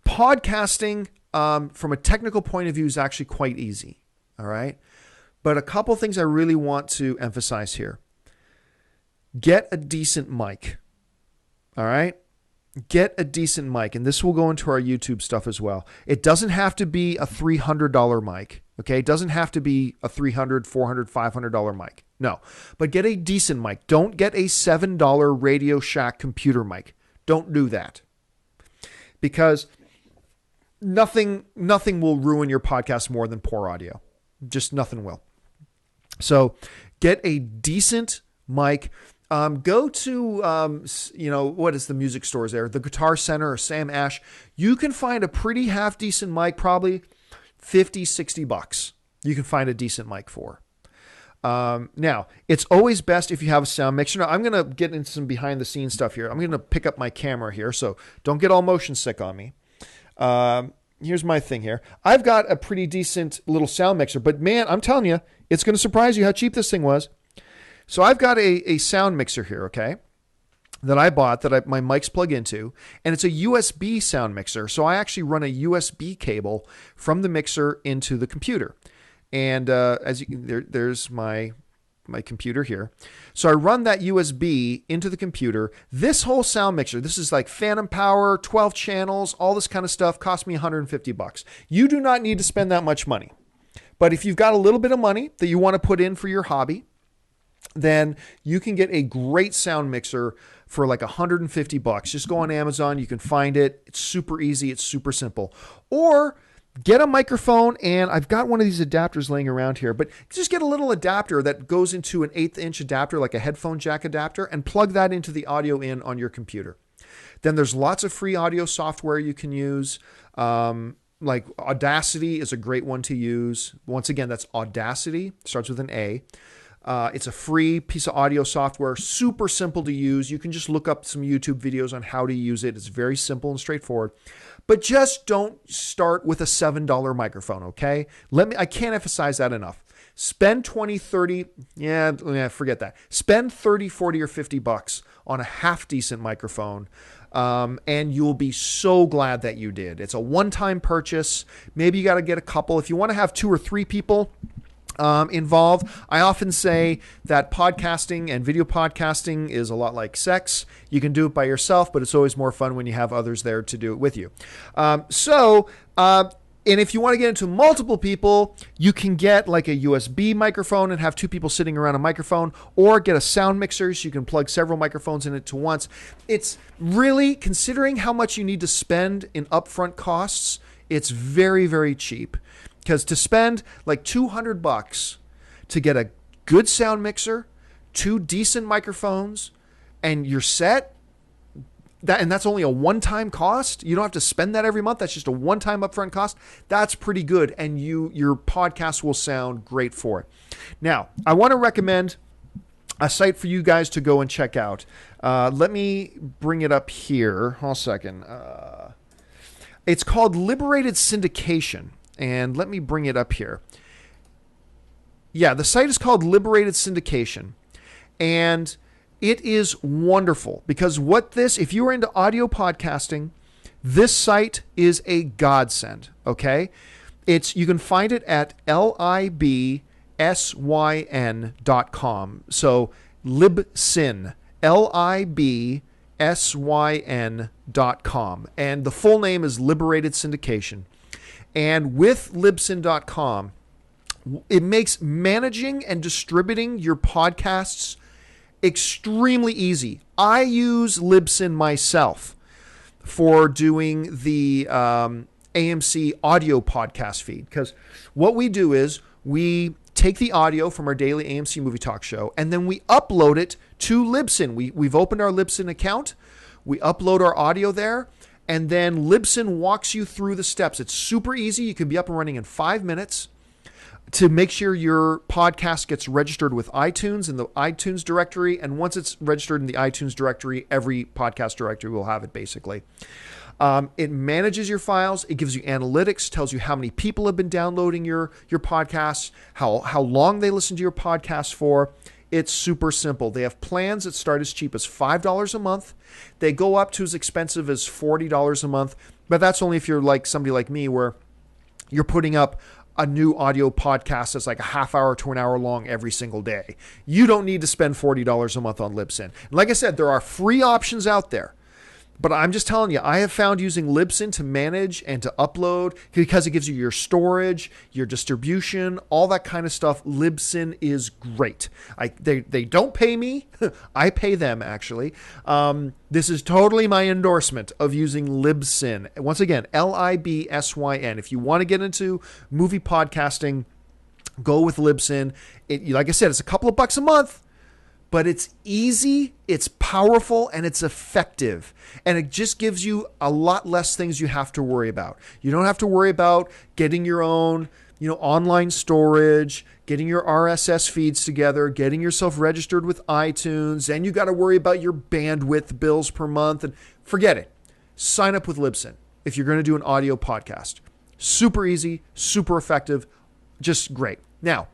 Podcasting, from a technical point of view, is actually quite easy, all right? But a couple things I really want to emphasize here. Get a decent mic, all right? Get a decent mic, and this will go into our YouTube stuff as well. It doesn't have to be a $300 mic, okay? It doesn't have to be a $300, $400, $500 mic. No, but get a decent mic. Don't get a $7 Radio Shack computer mic. Don't do that, because nothing will ruin your podcast more than poor audio. Just nothing will. So get a decent mic. Go to, what is the music stores there? The Guitar Center or Sam Ash. You can find a pretty half decent mic, probably $50, $60. You can find a decent mic for. Now, it's always best if you have a sound mixer. Now, I'm going to get into some behind the scenes stuff here. I'm going to pick up my camera here, so don't get all motion sick on me. Here's my thing here. I've got a pretty decent little sound mixer, but man, I'm telling you, it's going to surprise you how cheap this thing was. So I've got a sound mixer here, okay, that I bought that my mics plug into, and it's a USB sound mixer. So I actually run a USB cable from the mixer into the computer. And as you can, there's my computer here. So I run that USB into the computer. This whole sound mixer, this is like phantom power, 12 channels, all this kind of stuff, cost me $150. You do not need to spend that much money. But if you've got a little bit of money that you want to put in for your hobby, then you can get a great sound mixer for like $150. Just go on Amazon. You can find it. It's super easy. It's super simple. Or get a microphone, and I've got one of these adapters laying around here, but just get a little adapter that goes into an 1/8 inch adapter, like a headphone jack adapter, and plug that into the audio in on your computer. Then there's lots of free audio software you can use. Like Audacity is a great one to use. Once again, that's Audacity. Starts with an A. It's a free piece of audio software, super simple to use. You can just look up some YouTube videos on how to use it. It's very simple and straightforward. But just don't start with a $7 microphone, okay? I can't emphasize that enough. Spend 20, 30, forget that. Spend 30, 40, or $50 on a half decent microphone. And you'll be so glad that you did. It's a one-time purchase. Maybe you got to get a couple. If you want to have 2 or 3 people involved, I often say that podcasting and video podcasting is a lot like sex. You can do it by yourself, but it's always more fun when you have others there to do it with you. And if you want to get into multiple people, you can get like a USB microphone and have 2 people sitting around a microphone, or get a sound mixer so you can plug several microphones in it to once. It's really, considering how much you need to spend in upfront costs, it's very, very cheap. Because to spend like $200 to get a good sound mixer, 2 decent microphones, and you're set, that's only a one-time cost. You don't have to spend that every month. That's just a one-time upfront cost. That's pretty good, and your podcast will sound great for it. Now, I want to recommend a site for you guys to go and check out. Let me bring it up here. Hold on a second. It's called Liberated Syndication. And let me bring it up here. Yeah, the site is called Liberated Syndication. And it is wonderful because if you are into audio podcasting, this site is a godsend, okay? You can find it at libsyn.com. So Libsyn, libsyn.com. And the full name is Liberated Syndication. And with Libsyn.com, it makes managing and distributing your podcasts extremely easy. I use Libsyn myself for doing the AMC audio podcast feed, because what we do is we take the audio from our daily AMC movie talk show, and then we upload it to Libsyn. We've opened our Libsyn account. We upload our audio there. And then Libsyn walks you through the steps. It's super easy. You can be up and running in 5 minutes. to make sure your podcast gets registered with iTunes in the iTunes directory. And once it's registered in the iTunes directory, every podcast directory will have it basically. It manages your files. It gives you analytics, tells you how many people have been downloading your podcasts, how long they listen to your podcast for. It's super simple. They have plans that start as cheap as $5 a month. They go up to as expensive as $40 a month. But that's only if you're like somebody like me where you're putting up a new audio podcast that's like a half hour to an hour long every single day. You don't need to spend $40 a month on Libsyn. And like I said, there are free options out there. But I'm just telling you, I have found using Libsyn to manage and to upload, because it gives you your storage, your distribution, all that kind of stuff. Libsyn is great. They don't pay me. I pay them, actually. This is totally my endorsement of using Libsyn. Once again, Libsyn. If you want to get into movie podcasting, go with Libsyn. Like I said, it's a couple of bucks a month. But it's easy, it's powerful, and it's effective. And it just gives you a lot less things you have to worry about. You don't have to worry about getting your own, online storage, getting your RSS feeds together, getting yourself registered with iTunes, and you got to worry about your bandwidth bills per month. And forget it. Sign up with Libsyn if you're going to do an audio podcast. Super easy, super effective, just great. Now,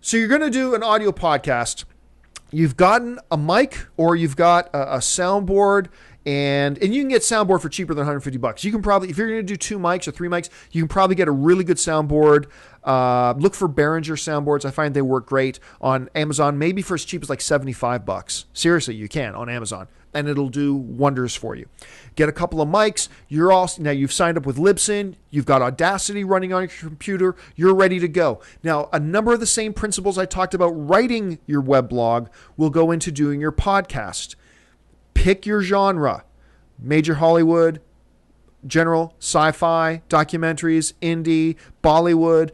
so you're going to do an audio podcast. You've gotten a mic or you've got a soundboard, and you can get soundboard for cheaper than $150. You can probably, if you're going to do 2 mics or 3 mics, you can probably get a really good soundboard. Look for Behringer soundboards. I find they work great on Amazon, maybe for as cheap as like $75. Seriously, you can on Amazon, and it'll do wonders for you. Get a couple of mics. Now you've signed up with Libsyn. You've got Audacity running on your computer. You're ready to go. Now, a number of the same principles I talked about writing your web blog will go into doing your podcast. Pick your genre: major Hollywood, general, sci-fi, documentaries, indie, Bollywood,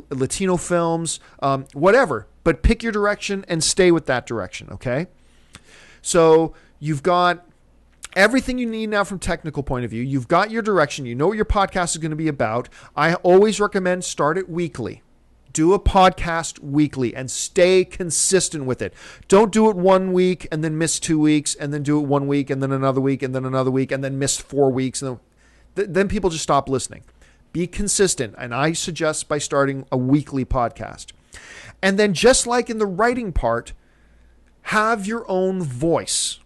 Latino films, whatever. But pick your direction and stay with that direction, okay? So you've got everything you need now from technical point of view. You've got your direction. You know what your podcast is going to be about. I always recommend start it weekly. Do a podcast weekly and stay consistent with it. Don't do it 1 week and then miss 2 weeks, and then do it 1 week and then another week and then another week and then miss 4 weeks. And then people just stop listening. Be consistent. And I suggest by starting a weekly podcast. And then just like in the writing part, have your own voice.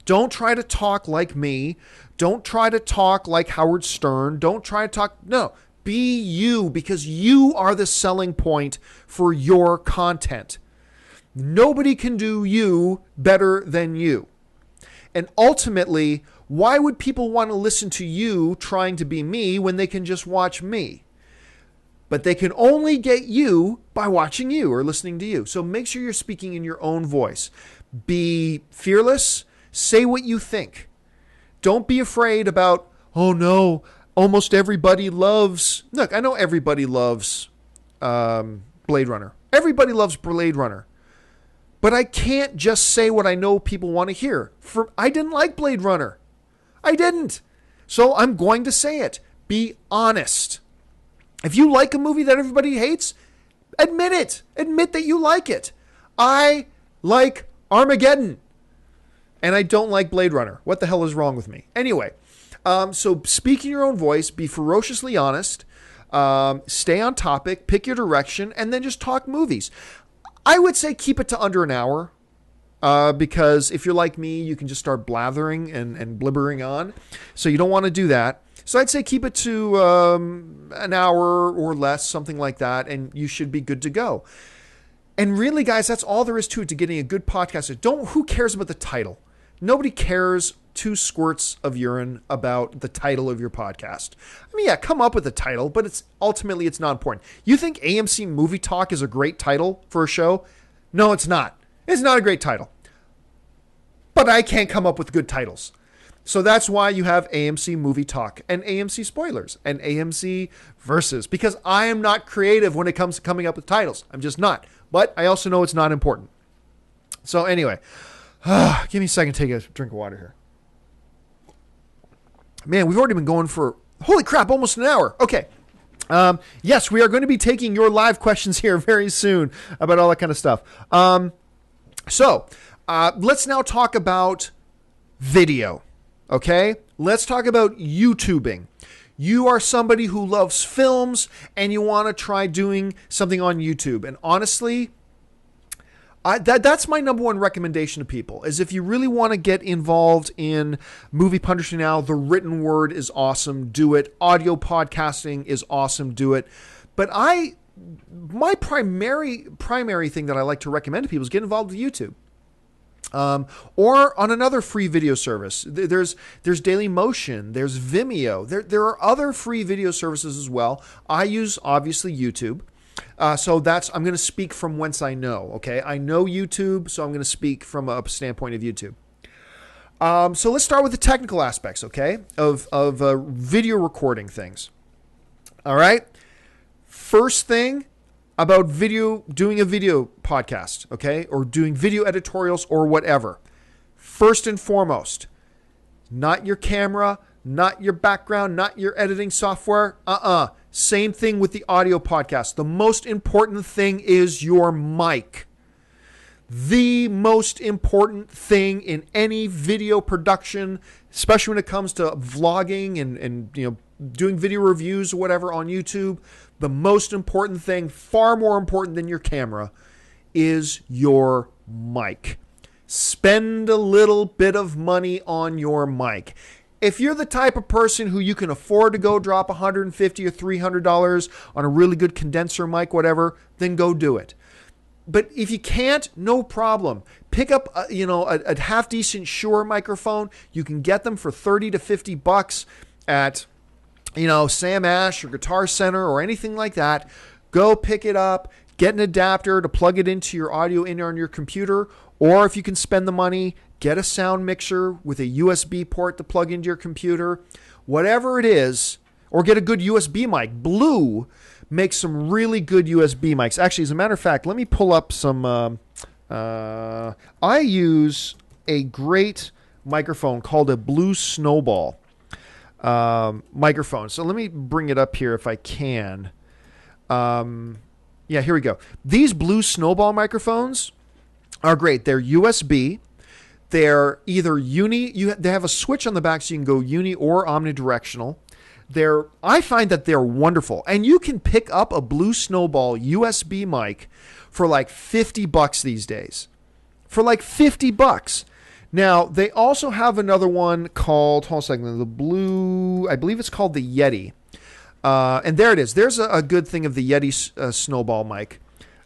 Don't try to talk like me. Don't try to talk like Howard Stern. Don't try to talk. No, be you, because you are the selling point for your content. Nobody can do you better than you. And ultimately, why would people want to listen to you trying to be me when they can just watch me? But they can only get you by watching you or listening to you. So make sure you're speaking in your own voice. Be fearless. Say what you think. Don't be afraid about, oh no, almost everybody loves... Look, I know everybody loves Blade Runner. Everybody loves Blade Runner. But I can't just say what I know people want to hear. I didn't like Blade Runner. I didn't. So I'm going to say it. Be honest. If you like a movie that everybody hates, admit it. Admit that you like it. I like Armageddon. And I don't like Blade Runner. What the hell is wrong with me? Anyway, so speak in your own voice. Be ferociously honest. Stay on topic. Pick your direction. And then just talk movies. I would say keep it to under an hour. Because if you're like me, you can just start blathering and blibbering on. So you don't want to do that. So I'd say keep it to an hour or less, something like that, and you should be good to go. And really, guys, that's all there is to it, to getting a good podcast. Who cares about the title? Nobody cares 2 squirts of urine about the title of your podcast. I mean, yeah, come up with a title, but it's not important. You think AMC Movie Talk is a great title for a show? No, it's not. It's not a great title. But I can't come up with good titles. So that's why you have AMC Movie Talk and AMC Spoilers and AMC Versus, because I am not creative when it comes to coming up with titles. I'm just not. But I also know it's not important. So anyway, give me a second to take a drink of water here. Man, we've already been going for, holy crap, almost an hour. Okay. Yes, we are going to be taking your live questions here very soon about all that kind of stuff. So let's now talk about video. Okay, let's talk about YouTubing. You are somebody who loves films and you want to try doing something on YouTube. And honestly, that's my number one recommendation to people is if you really want to get involved in movie publishing now, the written word is awesome. Do it. Audio podcasting is awesome. Do it. But my primary thing that I like to recommend to people is get involved with YouTube. Or on another free video service. There's Dailymotion, there's Vimeo. There are other free video services as well. I use obviously YouTube. So I'm going to speak from whence I know. Okay, I know YouTube, so I'm going to speak from a standpoint of YouTube. So let's start with the technical aspects, okay, of video recording things. All right. First thing about doing a video podcast, okay, or doing video editorials or whatever. First and foremost, not your camera, not your background, not your editing software. Same thing with the audio podcast. The most important thing is your mic. The most important thing in any video production, especially when it comes to vlogging and doing video reviews or whatever on YouTube, the most important thing, far more important than your camera, is your mic. Spend a little bit of money on your mic. If you're the type of person who you can afford to go drop $150 or $300 on a really good condenser mic, whatever, then go do it. But if you can't, no problem. Pick up a half decent Shure microphone. You can get them for $30 to $50 at Sam Ash or Guitar Center or anything like that. Go pick it up, get an adapter to plug it into your audio in on your computer, or if you can spend the money, get a sound mixer with a USB port to plug into your computer. Whatever it is, or get a good USB mic. Blue makes some really good USB mics. Actually, as a matter of fact, let me pull up some. I use a great microphone called a Blue Snowball microphone. So let me bring it up here if I can. Here we go. These Blue Snowball microphones are great. They're USB. They're either they have a switch on the back so you can go uni or omnidirectional. I find that they're wonderful. And you can pick up a Blue Snowball USB mic for like $50 these days. For like $50. Now, they also have another one called, hold on a second, the Blue, I believe it's called the Yeti. And there it is. There's a good thing of the Yeti Snowball mic.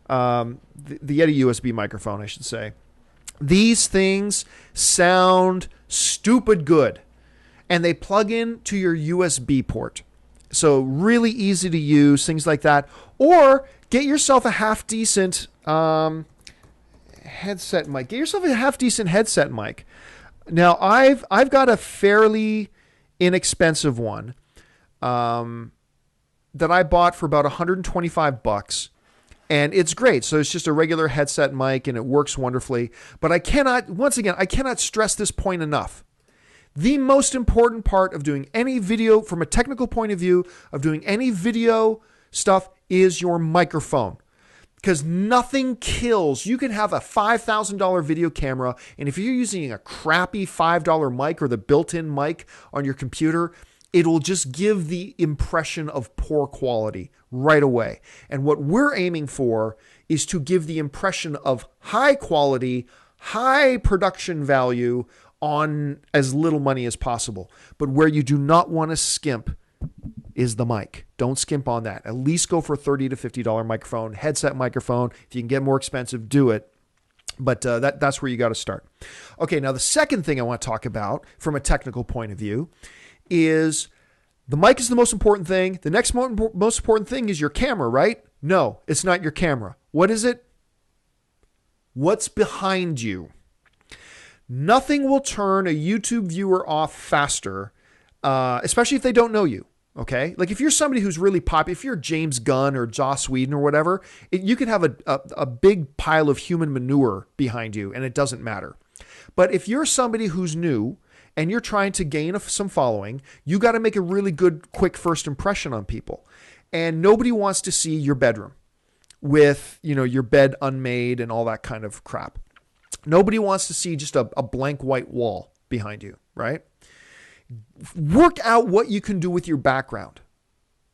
The Yeti USB microphone, I should say. These things sound stupid good. And they plug in to your USB port. So really easy to use, things like that. Or get yourself a half-decent headset mic. Get yourself a half-decent headset mic. Now, I've got a fairly inexpensive one that I bought for about $125. And it's great. So it's just a regular headset mic and it works wonderfully. But I cannot stress this point enough. The most important part of doing any video, from a technical point of view, of doing any video stuff, is your microphone. Because nothing kills. You can have a $5,000 video camera, and if you're using a crappy $5 mic or the built-in mic on your computer, it will just give the impression of poor quality right away. And what we're aiming for is to give the impression of high quality, high production value on as little money as possible. But where you do not want to skimp is the mic. Don't skimp on that. At least go for a $30 to $50 microphone, headset microphone. If you can get more expensive, do it. But that's where you got to start. Okay, now the second thing I want to talk about from a technical point of view is the mic is the most important thing. The next most important thing is your camera, right? No, it's not your camera. What is it? What's behind you? Nothing will turn a YouTube viewer off faster, especially if they don't know you. Okay, like if you're somebody who's really popular, if you're James Gunn or Joss Whedon or whatever, you could have a big pile of human manure behind you, and it doesn't matter. But if you're somebody who's new and you're trying to gain some following, you got to make a really good, quick first impression on people. and nobody wants to see your bedroom with, your bed unmade and all that kind of crap. Nobody wants to see just a blank white wall behind you, right? Work out what you can do with your background.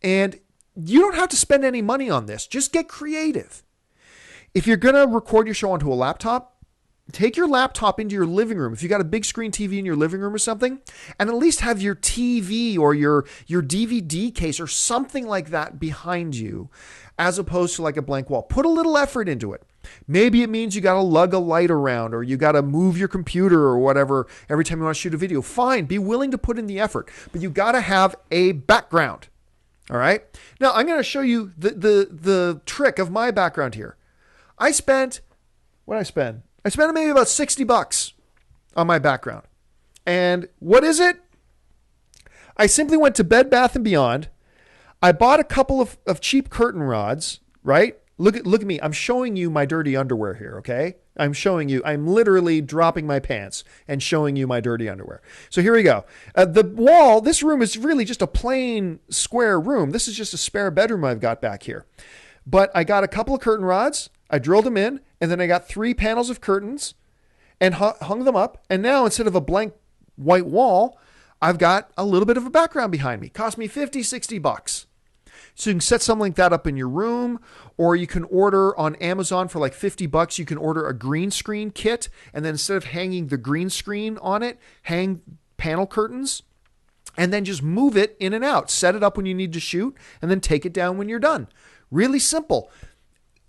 And you don't have to spend any money on this. Just get creative. If you're going to record your show onto a laptop, take your laptop into your living room. If you got a big screen TV in your living room or something, and at least have your TV or your DVD case or something like that behind you, as opposed to like a blank wall. Put a little effort into it. Maybe it means you got to lug a light around, or you got to move your computer or whatever every time you want to shoot a video. Fine, be willing to put in the effort, but you got to have a background. All right. Now I'm going to show you the trick of my background here. I spent maybe about $60 on my background. And what is it? I simply went to Bed Bath & Beyond. I bought a couple of cheap curtain rods, right? Look at me. I'm showing you my dirty underwear here, okay? I'm literally dropping my pants and showing you my dirty underwear. So here we go. The wall, this room is really just a plain square room. This is just a spare bedroom I've got back here. But I got a couple of curtain rods. I drilled them in, and then I got 3 panels of curtains and hung them up. And now instead of a blank white wall, I've got a little bit of a background behind me. Cost me $50-$60. So you can set something like that up in your room, or you can order on Amazon for like $50. You can order a green screen kit, and then instead of hanging the green screen on it, hang panel curtains, and then just move it in and out. Set it up when you need to shoot, and then take it down when you're done. Really simple.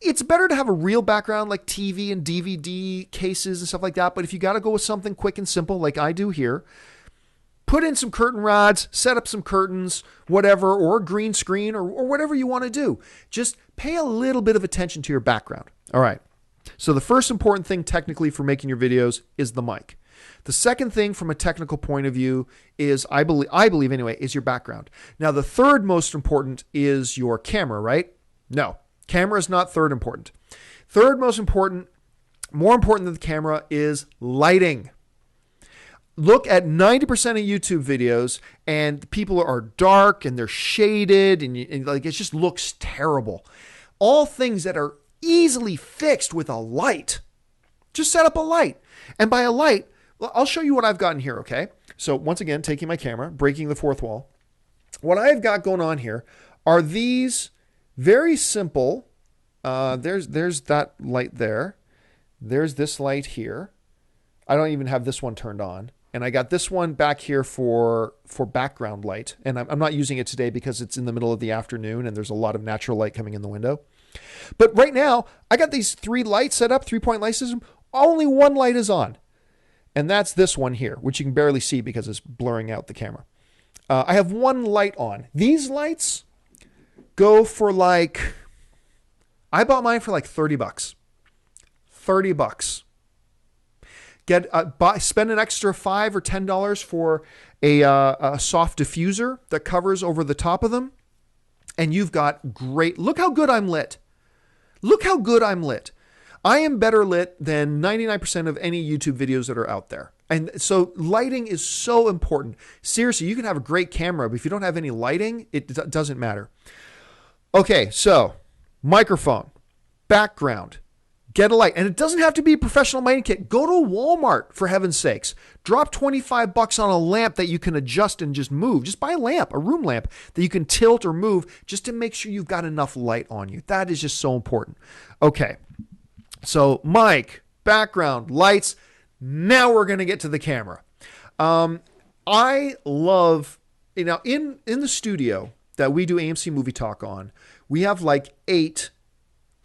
It's better to have a real background like TV and DVD cases and stuff like that. But if you got to go with something quick and simple like I do here, put in some curtain rods, set up some curtains, whatever, or a green screen or whatever you want to do. Just pay a little bit of attention to your background. All right. So the first important thing technically for making your videos is the mic. The second thing from a technical point of view is, I believe anyway, is your background. Now, the third most important is your camera, right? No. Camera is not third important. Third most important, more important than the camera, is lighting. Look at 90% of YouTube videos and people are dark and they're shaded and like it just looks terrible. All things that are easily fixed with a light. Just set up a light. And by a light, well, I'll show you what I've got in here, okay? So once again, taking my camera, breaking the fourth wall. What I've got going on here are these very simple, there's that light there. There's this light here. I don't even have this one turned on. And I got this one back here for background light. And I'm not using it today because it's in the middle of the afternoon and there's a lot of natural light coming in the window. But right now, I got these 3 lights set up, 3-point light system. Only one light is on. And that's this one here, which you can barely see because it's blurring out the camera. I have one light on. These lights go for like, I bought mine for like $30. $30. Spend an extra $5 or $10 for a soft diffuser that covers over the top of them, and you've got great. Look how good I'm lit. Look how good I'm lit. I am better lit than 99% of any YouTube videos that are out there. And so lighting is so important. Seriously, you can have a great camera, but if you don't have any lighting, it doesn't matter. Okay, so microphone, background, get a light. And it doesn't have to be a professional lighting kit. Go to Walmart, for heaven's sakes. Drop $25 on a lamp that you can adjust and just move. Just buy a lamp, a room lamp that you can tilt or move just to make sure you've got enough light on you. That is just so important. Okay, so mic, background, lights. Now we're going to get to the camera. I love, in the studio that we do AMC Movie Talk on, we have like 8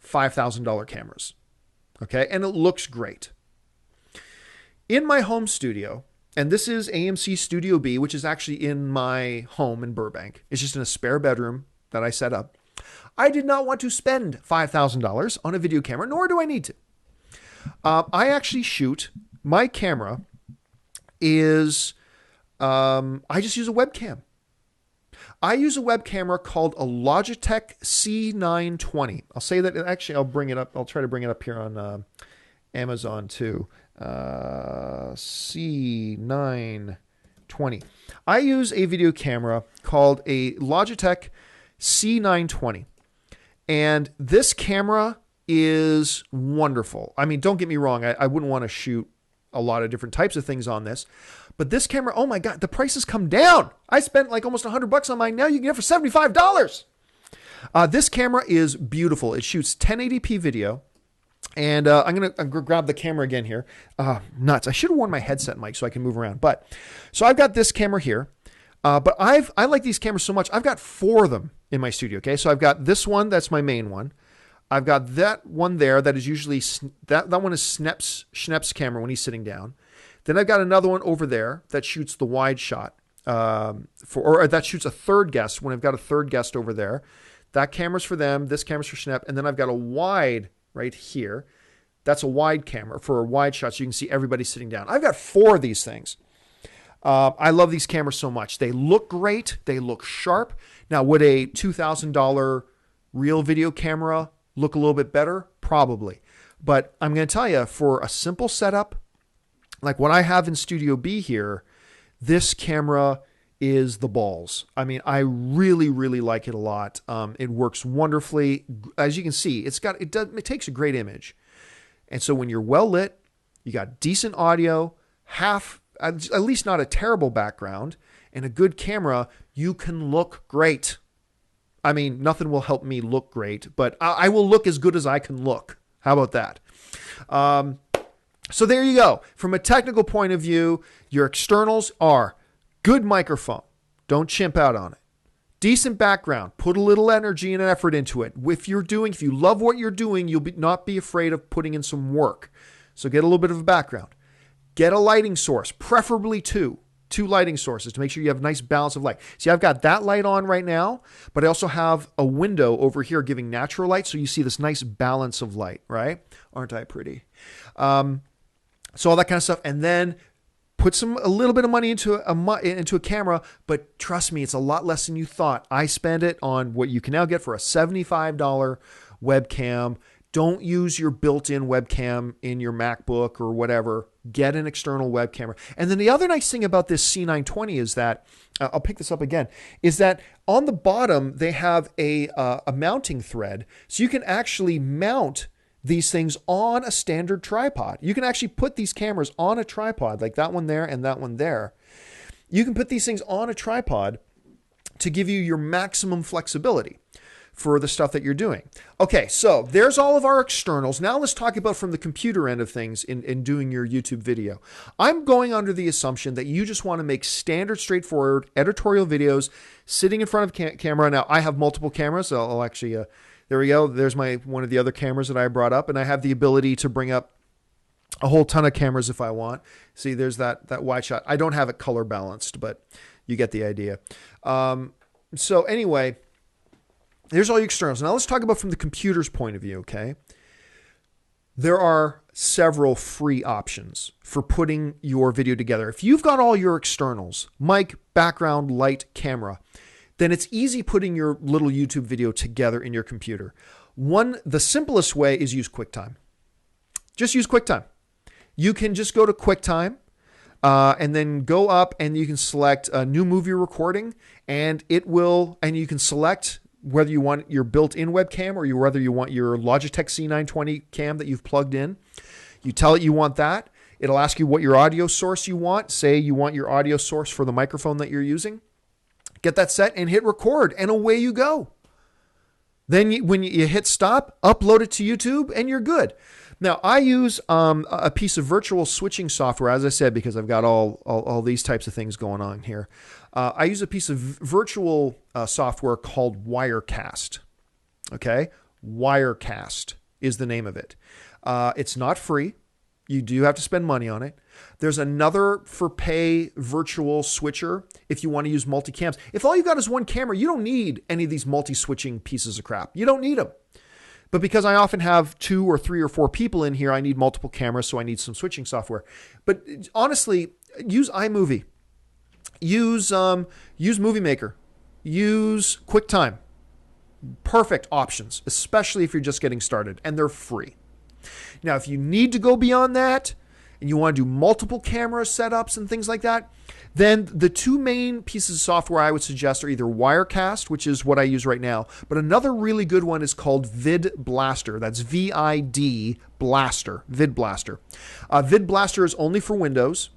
$5,000 cameras. Okay, and it looks great. In my home studio, and this is AMC Studio B, which is actually in my home in Burbank. It's just in a spare bedroom that I set up. I did not want to spend $5,000 on a video camera, nor do I need to. I actually shoot, my camera is, I just use a webcam. I use a web camera called a Logitech C920. I'll say that, actually I'll bring it up. I'll try to bring it up here on Amazon too. C920. I use a video camera called a Logitech C920. And this camera is wonderful. I mean, don't get me wrong. I wouldn't want to shoot a lot of different types of things on this. But this camera, oh my God, the price has come down. I spent like almost $100 on mine. Now you can get it for $75. This camera is beautiful. It shoots 1080p video. And I'm going to grab the camera again here. Nuts. I should have worn my headset mic so I can move around. But so I've got this camera here. But I like these cameras so much. I've got 4 of them in my studio. Okay. So I've got this one. That's my main one. I've got that one there. That is usually, that one is Schnepp's camera when he's sitting down. Then I've got another one over there that shoots the wide shot or that shoots a third guest when I've got a third guest over there. That camera's for them. This camera's for Schnepp. And then I've got a wide right here. That's a wide camera for a wide shot so you can see everybody sitting down. I've got 4 of these things. I love these cameras so much. They look great. They look sharp. Now, would a $2,000 real video camera look a little bit better? Probably. But I'm going to tell you, for a simple setup, like what I have in Studio B here, this camera is the balls. I mean, I really, really like it a lot. It works wonderfully. As you can see, it takes a great image. And so when you're well lit, you got decent audio, at least not a terrible background, and a good camera, you can look great. I mean, nothing will help me look great, but I will look as good as I can look. How about that? So there you go. From a technical point of view, your externals are good microphone. Don't chimp out on it. Decent background. Put a little energy and effort into it. If you love what you're doing, you'll not be afraid of putting in some work. So get a little bit of a background. Get a lighting source, preferably 2 lighting sources to make sure you have a nice balance of light. See, I've got that light on right now, but I also have a window over here giving natural light. So you see this nice balance of light, right? Aren't I pretty? So all that kind of stuff. And then put a little bit of money into a camera, but trust me, it's a lot less than you thought. I spend it on what you can now get for a $75 webcam. Don't use your built-in webcam in your MacBook or whatever. Get an external web camera. And then the other nice thing about this C920 is that, I'll pick this up again, is that on the bottom, they have a mounting thread. So you can actually mount these things on a standard tripod. You can actually put these cameras on a tripod, like that one there and that one there. You can put these things on a tripod to give you your maximum flexibility for the stuff that you're doing. Okay, so there's all of our externals. Now let's talk about from the computer end of things in doing your YouTube video. I'm going under the assumption that you just want to make standard, straightforward editorial videos sitting in front of camera. Now, I have multiple cameras, so I'll actually... there we go. There's one of the other cameras that I brought up, and I have the ability to bring up a whole ton of cameras if I want. See, there's that wide shot. I don't have it color balanced, but you get the idea. So anyway, there's all your externals. Now let's talk about from the computer's point of view, okay? There are several free options for putting your video together. If you've got all your externals, mic, background, light, camera, then it's easy putting your little YouTube video together in your computer. The simplest way is use QuickTime. Just use QuickTime. You can just go to QuickTime and then go up and you can select a new movie recording and you can select whether you want your built-in webcam or whether you want your Logitech C920 cam that you've plugged in. You tell it you want that. It'll ask you what your audio source you want. Say you want your audio source for the microphone that you're using. Get that set and hit record, and away you go. Then when you hit stop, upload it to YouTube, and you're good. Now, I use a piece of virtual switching software, as I said, because I've got all these types of things going on here. I use a piece of virtual software called Wirecast. Okay? Wirecast is the name of it. It's not free. You do have to spend money on it. There's another for pay virtual switcher if you want to use multicams. If all you've got is one camera, you don't need any of these multi-switching pieces of crap. You don't need them. But because I often have 2 or 3 or 4 people in here, I need multiple cameras, so I need some switching software. But honestly, use iMovie. Use Movie Maker. Use QuickTime. Perfect options, especially if you're just getting started, and they're free. Now, if you need to go beyond that, and you want to do multiple camera setups and things like that, then the two main pieces of software I would suggest are either Wirecast, which is what I use right now, but another really good one is called Vid Blaster. That's VID Blaster, Vid Blaster. Vid Blaster is only for Windows.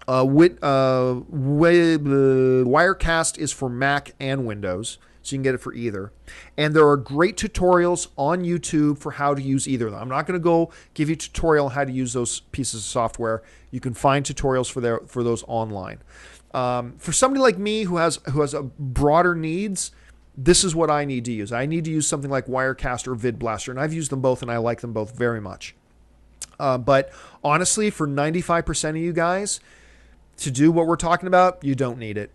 Wirecast is for Mac and Windows, so you can get it for either. And there are great tutorials on YouTube for how to use either of them. I'm not going to go give you a tutorial on how to use those pieces of software. You can find tutorials for those online. For somebody like me who has a broader needs, this is what I need to use. I need to use something like Wirecast or Vid Blaster, and I've used them both, and I like them both very much. But honestly, for 95% of you guys, to do what we're talking about, you don't need it.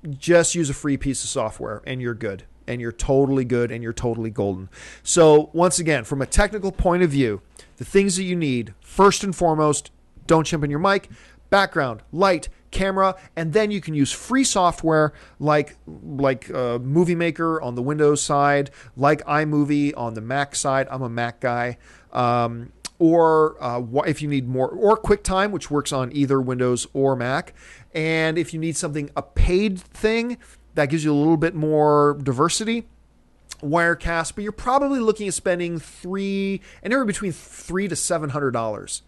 Just use a free piece of software and you're good. And you're totally good and you're totally golden. So once again, from a technical point of view, the things that you need, first and foremost, don't chimp in your mic, background, light, camera, and then you can use free software like Movie Maker on the Windows side, like iMovie on the Mac side. I'm a Mac guy. Or if you need more, or QuickTime, which works on either Windows or Mac. And if you need something, a paid thing that gives you a little bit more diversity, Wirecast, but you're probably looking at spending anywhere between $300 to $700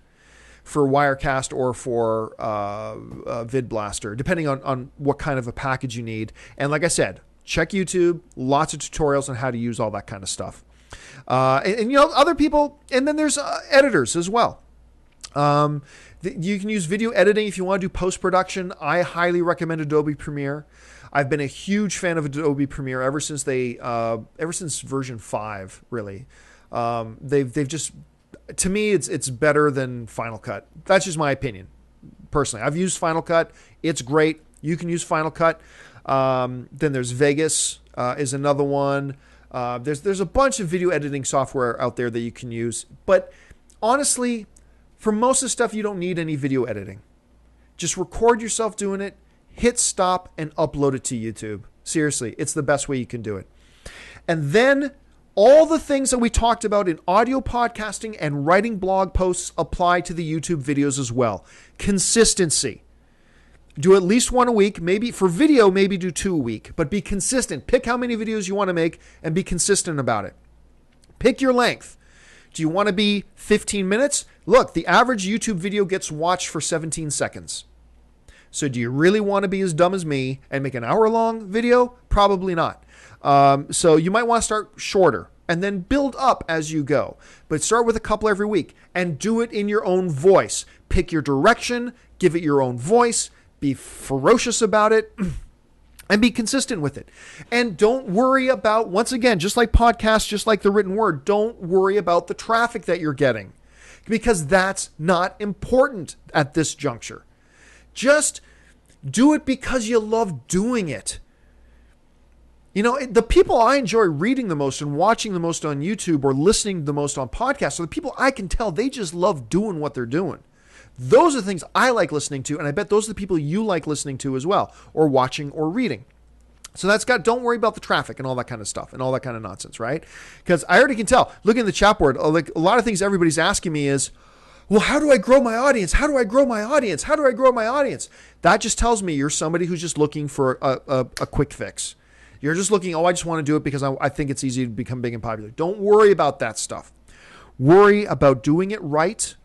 for Wirecast or for Vid Blaster, depending on what kind of a package you need. And like I said, check YouTube, lots of tutorials on how to use all that kind of stuff. And you know, other people, and then there's editors as well. You can use video editing if you want to do post-production. I highly recommend Adobe Premiere. I've been a huge fan of Adobe Premiere ever since version 5, really. They've just, to me, it's better than Final Cut. That's just my opinion, personally. I've used Final Cut. It's great. You can use Final Cut. Then there's Vegas is another one. There's a bunch of video editing software out there that you can use. But honestly, for most of the stuff, you don't need any video editing. Just record yourself doing it, hit stop, and upload it to YouTube. Seriously, it's the best way you can do it. And then all the things that we talked about in audio podcasting and writing blog posts apply to the YouTube videos as well. Consistency. Do at least one a week. Maybe for video, maybe do 2 a week, but be consistent. Pick how many videos you want to make and be consistent about it. Pick your length. Do you want to be 15 minutes? Look, the average YouTube video gets watched for 17 seconds. So do you really want to be as dumb as me and make an hour-long video? Probably not. So you might want to start shorter and then build up as you go. But start with a couple every week and do it in your own voice. Pick your direction, give it your own voice, be ferocious about it, and be consistent with it. And don't worry about, once again, just like podcasts, just like the written word, don't worry about the traffic that you're getting, because that's not important at this juncture. Just do it because you love doing it. You know, the people I enjoy reading the most and watching the most on YouTube or listening the most on podcasts are the people I can tell they just love doing what they're doing. Those are the things I like listening to, and I bet those are the people you like listening to as well, or watching or reading. So don't worry about the traffic and all that kind of stuff and all that kind of nonsense, right? Because I already can tell, looking at the chat board, like a lot of things everybody's asking me is, well, how do I grow my audience? How do I grow my audience? How do I grow my audience? That just tells me you're somebody who's just looking for a quick fix. You're just looking, I just want to do it because I think it's easy to become big and popular. Don't worry about that stuff. Worry about doing it right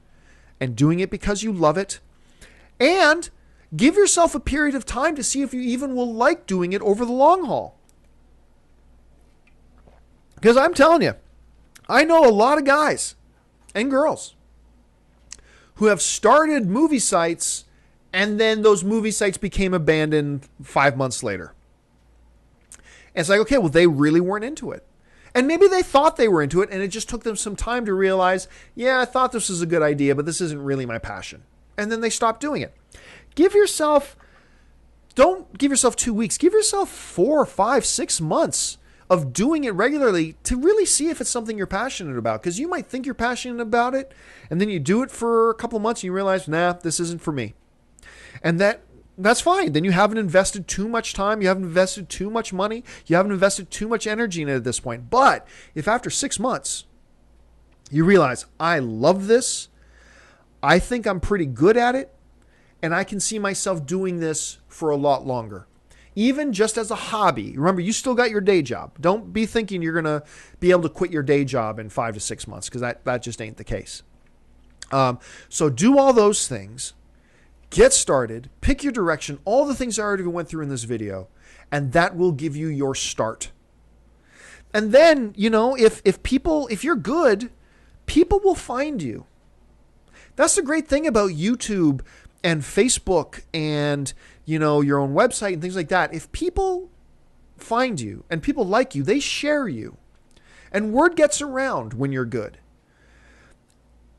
and doing it because you love it. And give yourself a period of time to see if you even will like doing it over the long haul. Because I'm telling you, I know a lot of guys and girls who have started movie sites and then those movie sites became abandoned 5 months later. And it's like, okay, well, they really weren't into it. And maybe they thought they were into it and it just took them some time to realize, yeah, I thought this was a good idea, but this isn't really my passion. And then they stopped doing it. Don't give yourself 2 weeks. Give yourself 4, 5, 6 months of doing it regularly to really see if it's something you're passionate about. Because you might think you're passionate about it, and then you do it for a couple of months and you realize, nah, this isn't for me. And that's fine. Then you haven't invested too much time. You haven't invested too much money. You haven't invested too much energy in it at this point. But if after 6 months you realize, I love this, I think I'm pretty good at it, and I can see myself doing this for a lot longer. Even just as a hobby. Remember, you still got your day job. Don't be thinking you're going to be able to quit your day job in 5 to 6 months, because that just ain't the case. So do all those things. Get started. Pick your direction. All the things I already went through in this video. And that will give you your start. And then, if you're good, people will find you. That's the great thing about YouTube and Facebook and, your own website and things like that. If people find you and people like you, they share you. And word gets around when you're good.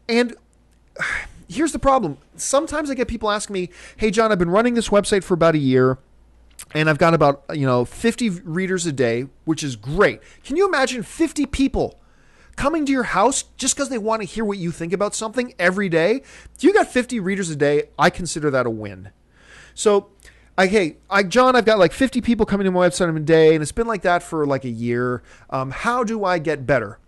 And here's the problem. Sometimes I get people asking me, hey, John, I've been running this website for about a year, and I've got about, 50 readers a day, which is great. Can you imagine 50 people coming to your house just because they want to hear what you think about something every day? If you got 50 readers a day, I consider that a win. So, John, I've got like 50 people coming to my website a day, and it's been like that for like a year. How do I get better?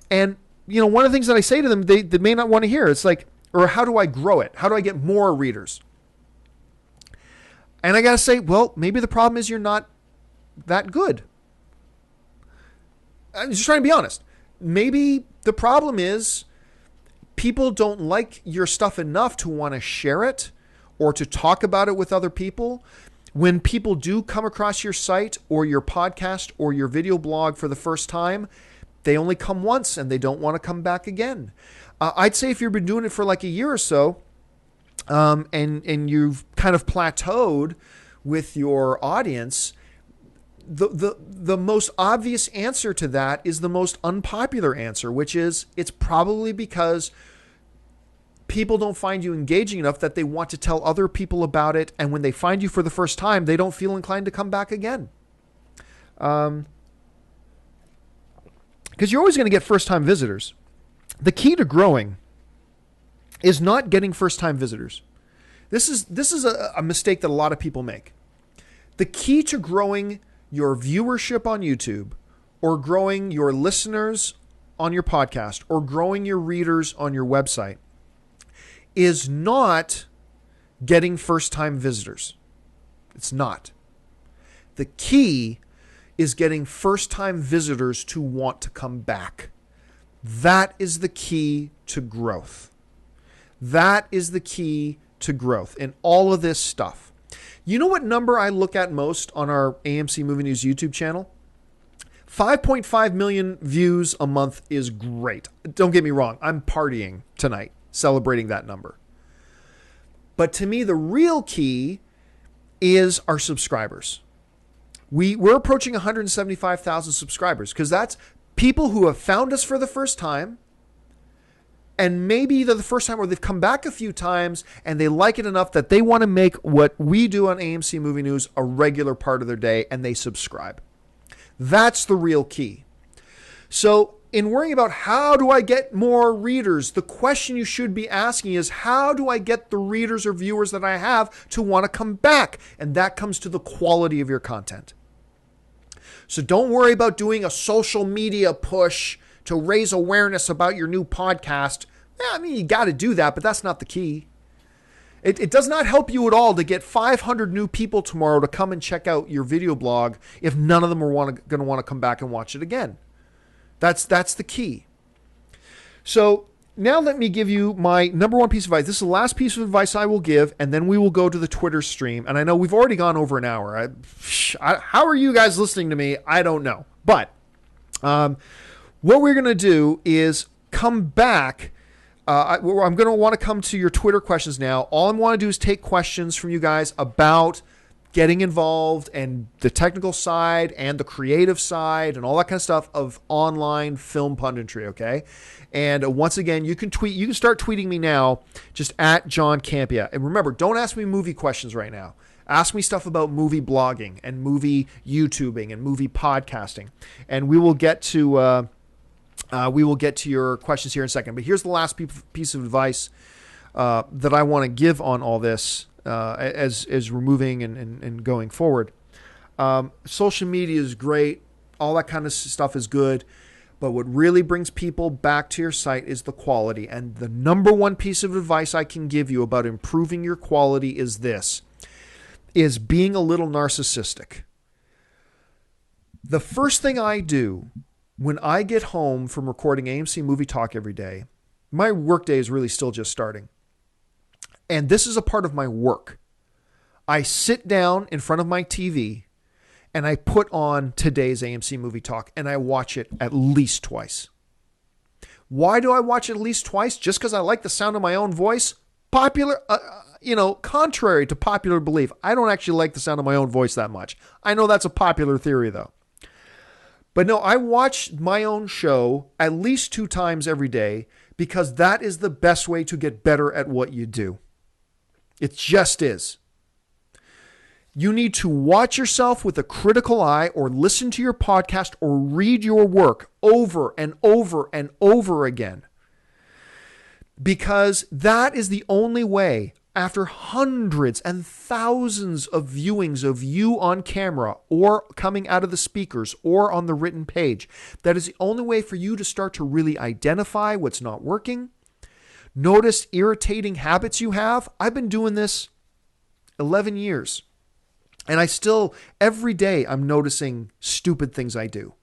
And, one of the things that I say to them, they may not want to hear. It's like, or how do I grow it? How do I get more readers? And I got to say, well, maybe the problem is you're not that good. I'm just trying to be honest. Maybe the problem is people don't like your stuff enough to want to share it or to talk about it with other people. When people do come across your site or your podcast or your video blog for the first time, they only come once and they don't want to come back again. I'd say if you've been doing it for like a year or so, and you've kind of plateaued with your audience, the most obvious answer to that is the most unpopular answer, which is it's probably because people don't find you engaging enough that they want to tell other people about it. And when they find you for the first time, they don't feel inclined to come back again. Because you're always going to get first-time visitors. The key to growing is not getting first-time visitors. This is a mistake that a lot of people make. The key to growing your viewership on YouTube, or growing your listeners on your podcast, or growing your readers on your website, is not getting first-time visitors. It's not. The key is getting first-time visitors to want to come back. That is the key to growth. That is the key to growth in all of this stuff. You know what number I look at most on our AMC Movie News YouTube channel? 5.5 million views a month is great. Don't get me wrong. I'm partying tonight, celebrating that number. But to me, the real key is our subscribers. We're approaching 175,000 subscribers, because that's people who have found us for the first time, and maybe either the first time or they've come back a few times and they like it enough that they want to make what we do on AMC Movie News a regular part of their day, and they subscribe. That's the real key. So in worrying about how do I get more readers, the question you should be asking is, how do I get the readers or viewers that I have to want to come back? And that comes to the quality of your content. So don't worry about doing a social media push to raise awareness about your new podcast. I mean, you got to do that, but that's not the key. It does not help you at all to get 500 new people tomorrow to come and check out your video blog if none of them are going to want to come back and watch it again. That's the key. So now let me give you my number one piece of advice. This is the last piece of advice I will give, and then we will go to the Twitter stream. And I know we've already gone over an hour. How are you guys listening to me? I don't know. But what we're going to do is come back. I'm going to want to come to your Twitter questions now. All I want to do is take questions from you guys about getting involved and the technical side and the creative side and all that kind of stuff of online film punditry, okay? And once again, you can start tweeting me now, just at John Campia. And remember, don't ask me movie questions right now. Ask me stuff about movie blogging and movie YouTubing and movie podcasting. And we will get to your questions here in a second. But here's the last piece of advice that I want to give on all this as we're moving and going forward. Social media is great. All that kind of stuff is good. But what really brings people back to your site is the quality. And the number one piece of advice I can give you about improving your quality is this, is being a little narcissistic. The first thing I do when I get home from recording AMC Movie Talk every day, my workday is really still just starting. And this is a part of my work. I sit down in front of my TV and I put on today's AMC Movie Talk and I watch it at least twice. Why do I watch it at least twice? Just because I like the sound of my own voice? Contrary to popular belief, I don't actually like the sound of my own voice that much. I know that's a popular theory though. But no, I watch my own show at least 2 times every day because that is the best way to get better at what you do. It just is. You need to watch yourself with a critical eye or listen to your podcast or read your work over and over and over again. Because that is the only way, after hundreds and thousands of viewings of you on camera or coming out of the speakers or on the written page, that is the only way for you to start to really identify what's not working. Notice irritating habits you have. I've been doing this 11 years. And I still, every day, I'm noticing stupid things I do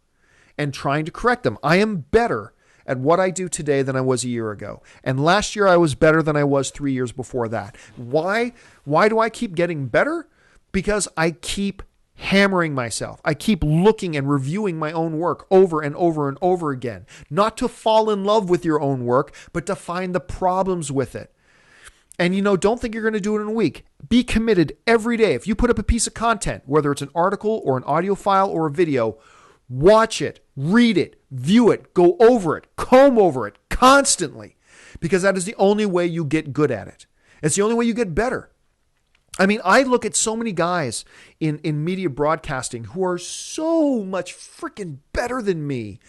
and trying to correct them. I am better at what I do today than I was a year ago. And last year I was better than I was 3 years before that. Why? Why do I keep getting better? Because I keep hammering myself. I keep looking and reviewing my own work over and over and over again. Not to fall in love with your own work, but to find the problems with it. And don't think you're going to do it in a week. Be committed every day. If you put up a piece of content, whether it's an article or an audio file or a video, watch it, read it, view it, go over it, comb over it constantly, because that is the only way you get good at it. It's the only way you get better. I mean, I look at so many guys in media broadcasting who are so much freaking better than me.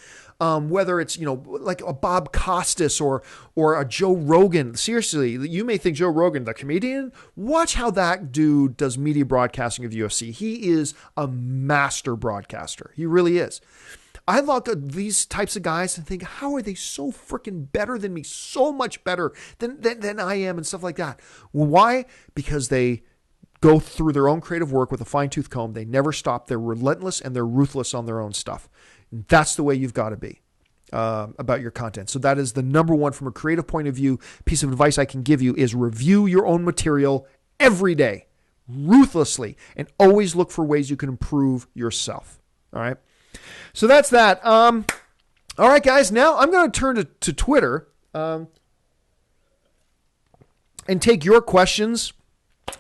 Whether it's, like a Bob Costas or a Joe Rogan. Seriously, you may think Joe Rogan, the comedian. Watch how that dude does media broadcasting of UFC. He is a master broadcaster. He really is. I look at these types of guys and think, how are they so freaking better than me? So much better than I am and stuff like that. Why? Because they go through their own creative work with a fine-tooth comb. They never stop. They're relentless and they're ruthless on their own stuff. That's the way you've got to be about your content. So that is the number one, from a creative point of view, piece of advice I can give you is review your own material every day, ruthlessly, and always look for ways you can improve yourself. All right. So that's that. All right, guys. Now I'm going to turn to Twitter and take your questions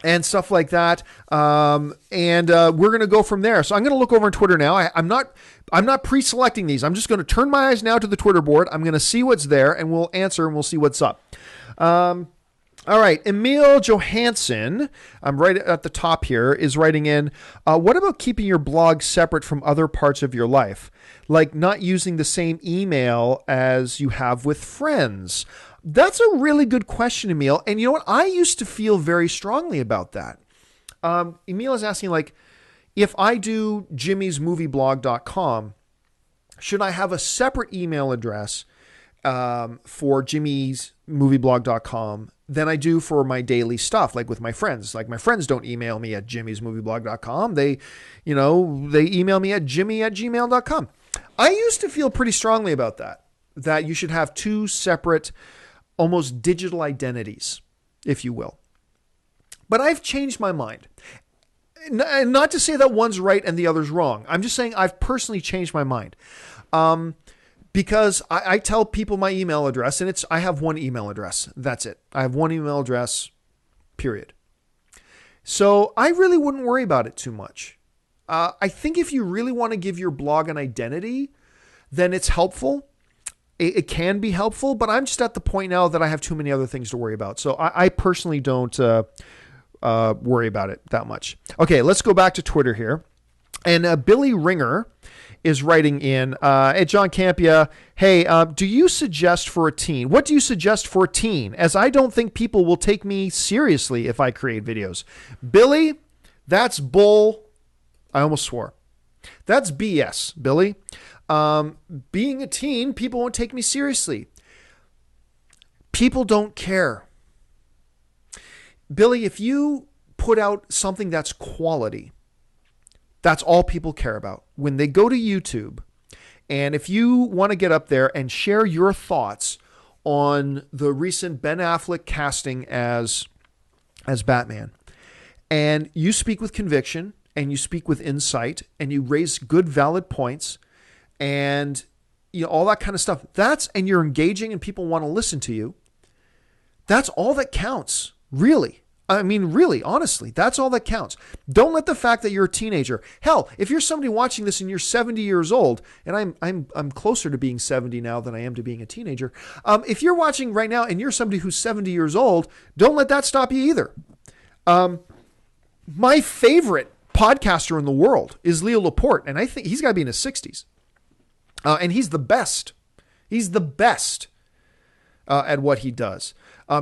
and stuff like that. And we're going to go from there. So I'm going to look over on Twitter now. I'm not pre-selecting these. I'm just going to turn my eyes now to the Twitter board. I'm going to see what's there and we'll answer and we'll see what's up. All right. Emil Johansson, I'm right at the top here, is writing in, what about keeping your blog separate from other parts of your life? Like not using the same email as you have with friends? That's a really good question, Emil. And you know what? I used to feel very strongly about that. Emil is asking, like, if I do jimmysmovieblog.com, should I have a separate email address for jimmysmovieblog.com than I do for my daily stuff, like with my friends? Like, my friends don't email me at jimmysmovieblog.com. They email me at jimmy@gmail.com. I used to feel pretty strongly about that you should have 2 separate, almost digital identities, if you will. But I've changed my mind. Not to say that one's right and the other's wrong. I'm just saying I've personally changed my mind. Because I tell people my email address, and I have one email address. That's it. I have one email address, period. So I really wouldn't worry about it too much. I think if you really want to give your blog an identity, then it's helpful. It can be helpful, but I'm just at the point now that I have too many other things to worry about. So I personally don't worry about it that much. Okay, let's go back to Twitter here. And Billy Ringer is writing in, hey, John Campia, hey, do you suggest for a teen? What do you suggest for a teen? As I don't think people will take me seriously if I create videos. Billy, that's bull. I almost swore. That's BS, Billy. Being a teen, people won't take me seriously. People don't care. Billy, if you put out something that's quality, that's all people care about. When they go to YouTube, and if you want to get up there and share your thoughts on the recent Ben Affleck casting as Batman, and you speak with conviction, and you speak with insight, and you raise good, valid points, and all that kind of stuff, and you're engaging and people want to listen to you, that's all that counts, really. I mean, really, honestly, that's all that counts. Don't let the fact that you're a teenager. Hell, if you're somebody watching this and you're 70 years old, and I'm closer to being 70 now than I am to being a teenager. If you're watching right now and you're somebody who's 70 years old, don't let that stop you either. My favorite podcaster in the world is Leo Laporte, and I think he's got to be in his 60s. And he's the best. He's the best at what he does.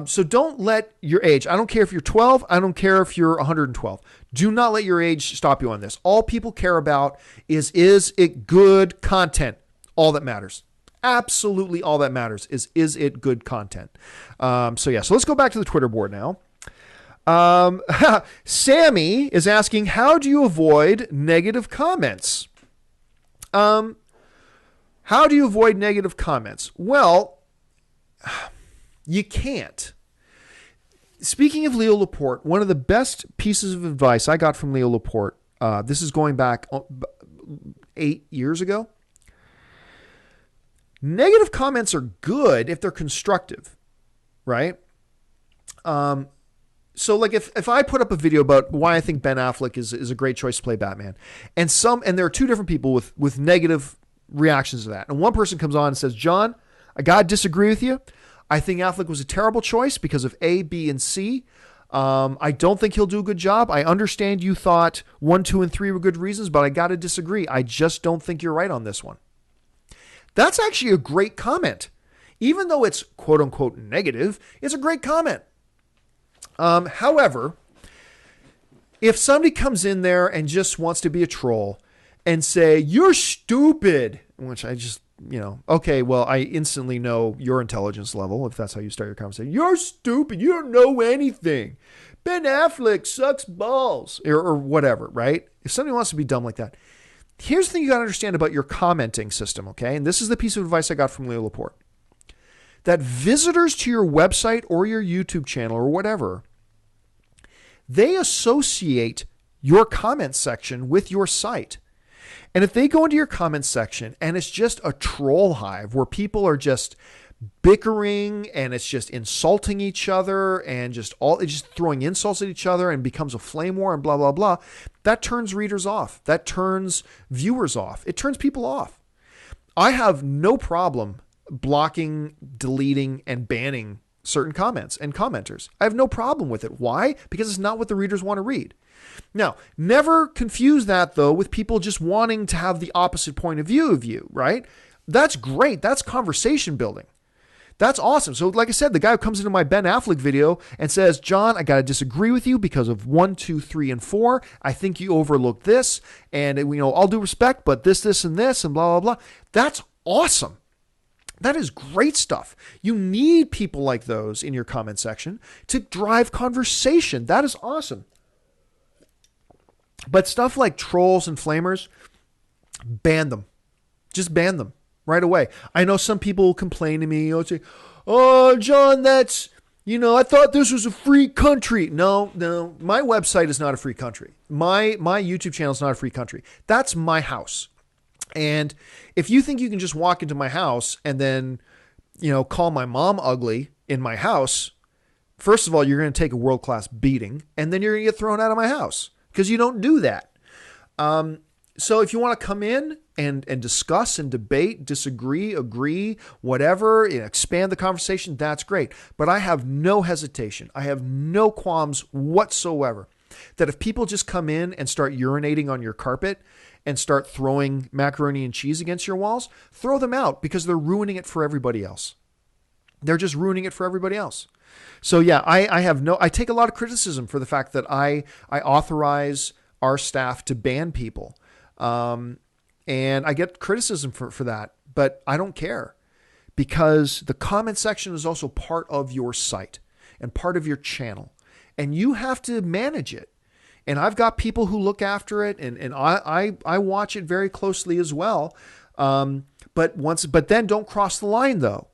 So don't let your age, I don't care if you're 12, I don't care if you're 112. Do not let your age stop you on this. All people care about is it good content? All that matters. Absolutely all that matters is it good content? So let's go back to the Twitter board now. Sammy is asking, how do you avoid negative comments? How do you avoid negative comments? Well, you can't. Speaking of Leo Laporte, one of the best pieces of advice I got from Leo Laporte, this is going back 8 years ago. Negative comments are good if they're constructive, right? So like if I put up a video about why I think Ben Affleck is a great choice to play Batman, and there are two different people with negative reactions to that. And one person comes on and says, John, I got to disagree with you. I think Affleck was a terrible choice because of A, B, and C. I don't think he'll do a good job. I understand you thought 1, 2, and 3 were good reasons, but I got to disagree. I just don't think you're right on this one. That's actually a great comment. Even though it's quote unquote negative, it's a great comment. However, if somebody comes in there and just wants to be a troll and say, you're stupid, which I just, okay, well, I instantly know your intelligence level if that's how you start your conversation. You're stupid. You don't know anything. Ben Affleck sucks balls or whatever, right? If somebody wants to be dumb like that, here's the thing you got to understand about your commenting system, okay? And this is the piece of advice I got from Leo Laporte. That visitors to your website or your YouTube channel or whatever, they associate your comment section with your site. And if they go into your comments section and it's just a troll hive where people are just bickering and it's just insulting each other and just throwing insults at each other and becomes a flame war and blah, blah, blah, that turns readers off. That turns viewers off. It turns people off. I have no problem blocking, deleting, and banning certain comments and commenters. I have no problem with it. Why? Because it's not what the readers want to read. Now, never confuse that, though, with people just wanting to have the opposite point of view, right? That's great. That's conversation building. That's awesome. So like I said, the guy who comes into my Ben Affleck video and says, John, I got to disagree with you because of 1, 2, 3, and 4. I think you overlooked this. And, all due respect, but this, and this, and blah, blah, blah. That's awesome. That is great stuff. You need people like those in your comment section to drive conversation. That is awesome. But stuff like trolls and flamers, ban them. Just ban them right away. I know some people will complain to me, say, oh, John, that's, I thought this was a free country. No, my website is not a free country. My YouTube channel is not a free country. That's my house. And if you think you can just walk into my house and then, call my mom ugly in my house, first of all, you're going to take a world-class beating, and then you're going to get thrown out of my house because you don't do that. So if you want to come in and discuss and debate, disagree, agree, whatever, expand the conversation, that's great. But I have no hesitation. I have no qualms whatsoever that if people just come in and start urinating on your carpet and start throwing macaroni and cheese against your walls, throw them out because they're ruining it for everybody else. They're just ruining it for everybody else. So yeah, I take a lot of criticism for the fact that I authorize our staff to ban people. And I get criticism for that, but I don't care, because the comment section is also part of your site and part of your channel, and you have to manage it. And I've got people who look after it, and I watch it very closely as well. But then don't cross the line, though.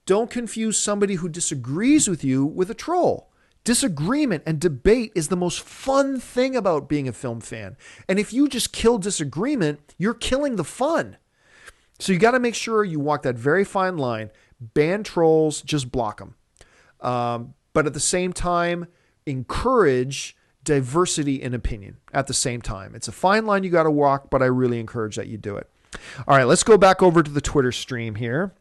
Don't confuse somebody who disagrees with you with a troll. Disagreement and debate is the most fun thing about being a film fan. And if you just kill disagreement, you're killing the fun. So you got to make sure you walk that very fine line. Ban trolls, just block them. But at the same time, encourage diversity in opinion at the same time. It's a fine line you got to walk, but I really encourage that you do it. All right, let's go back over to the Twitter stream here.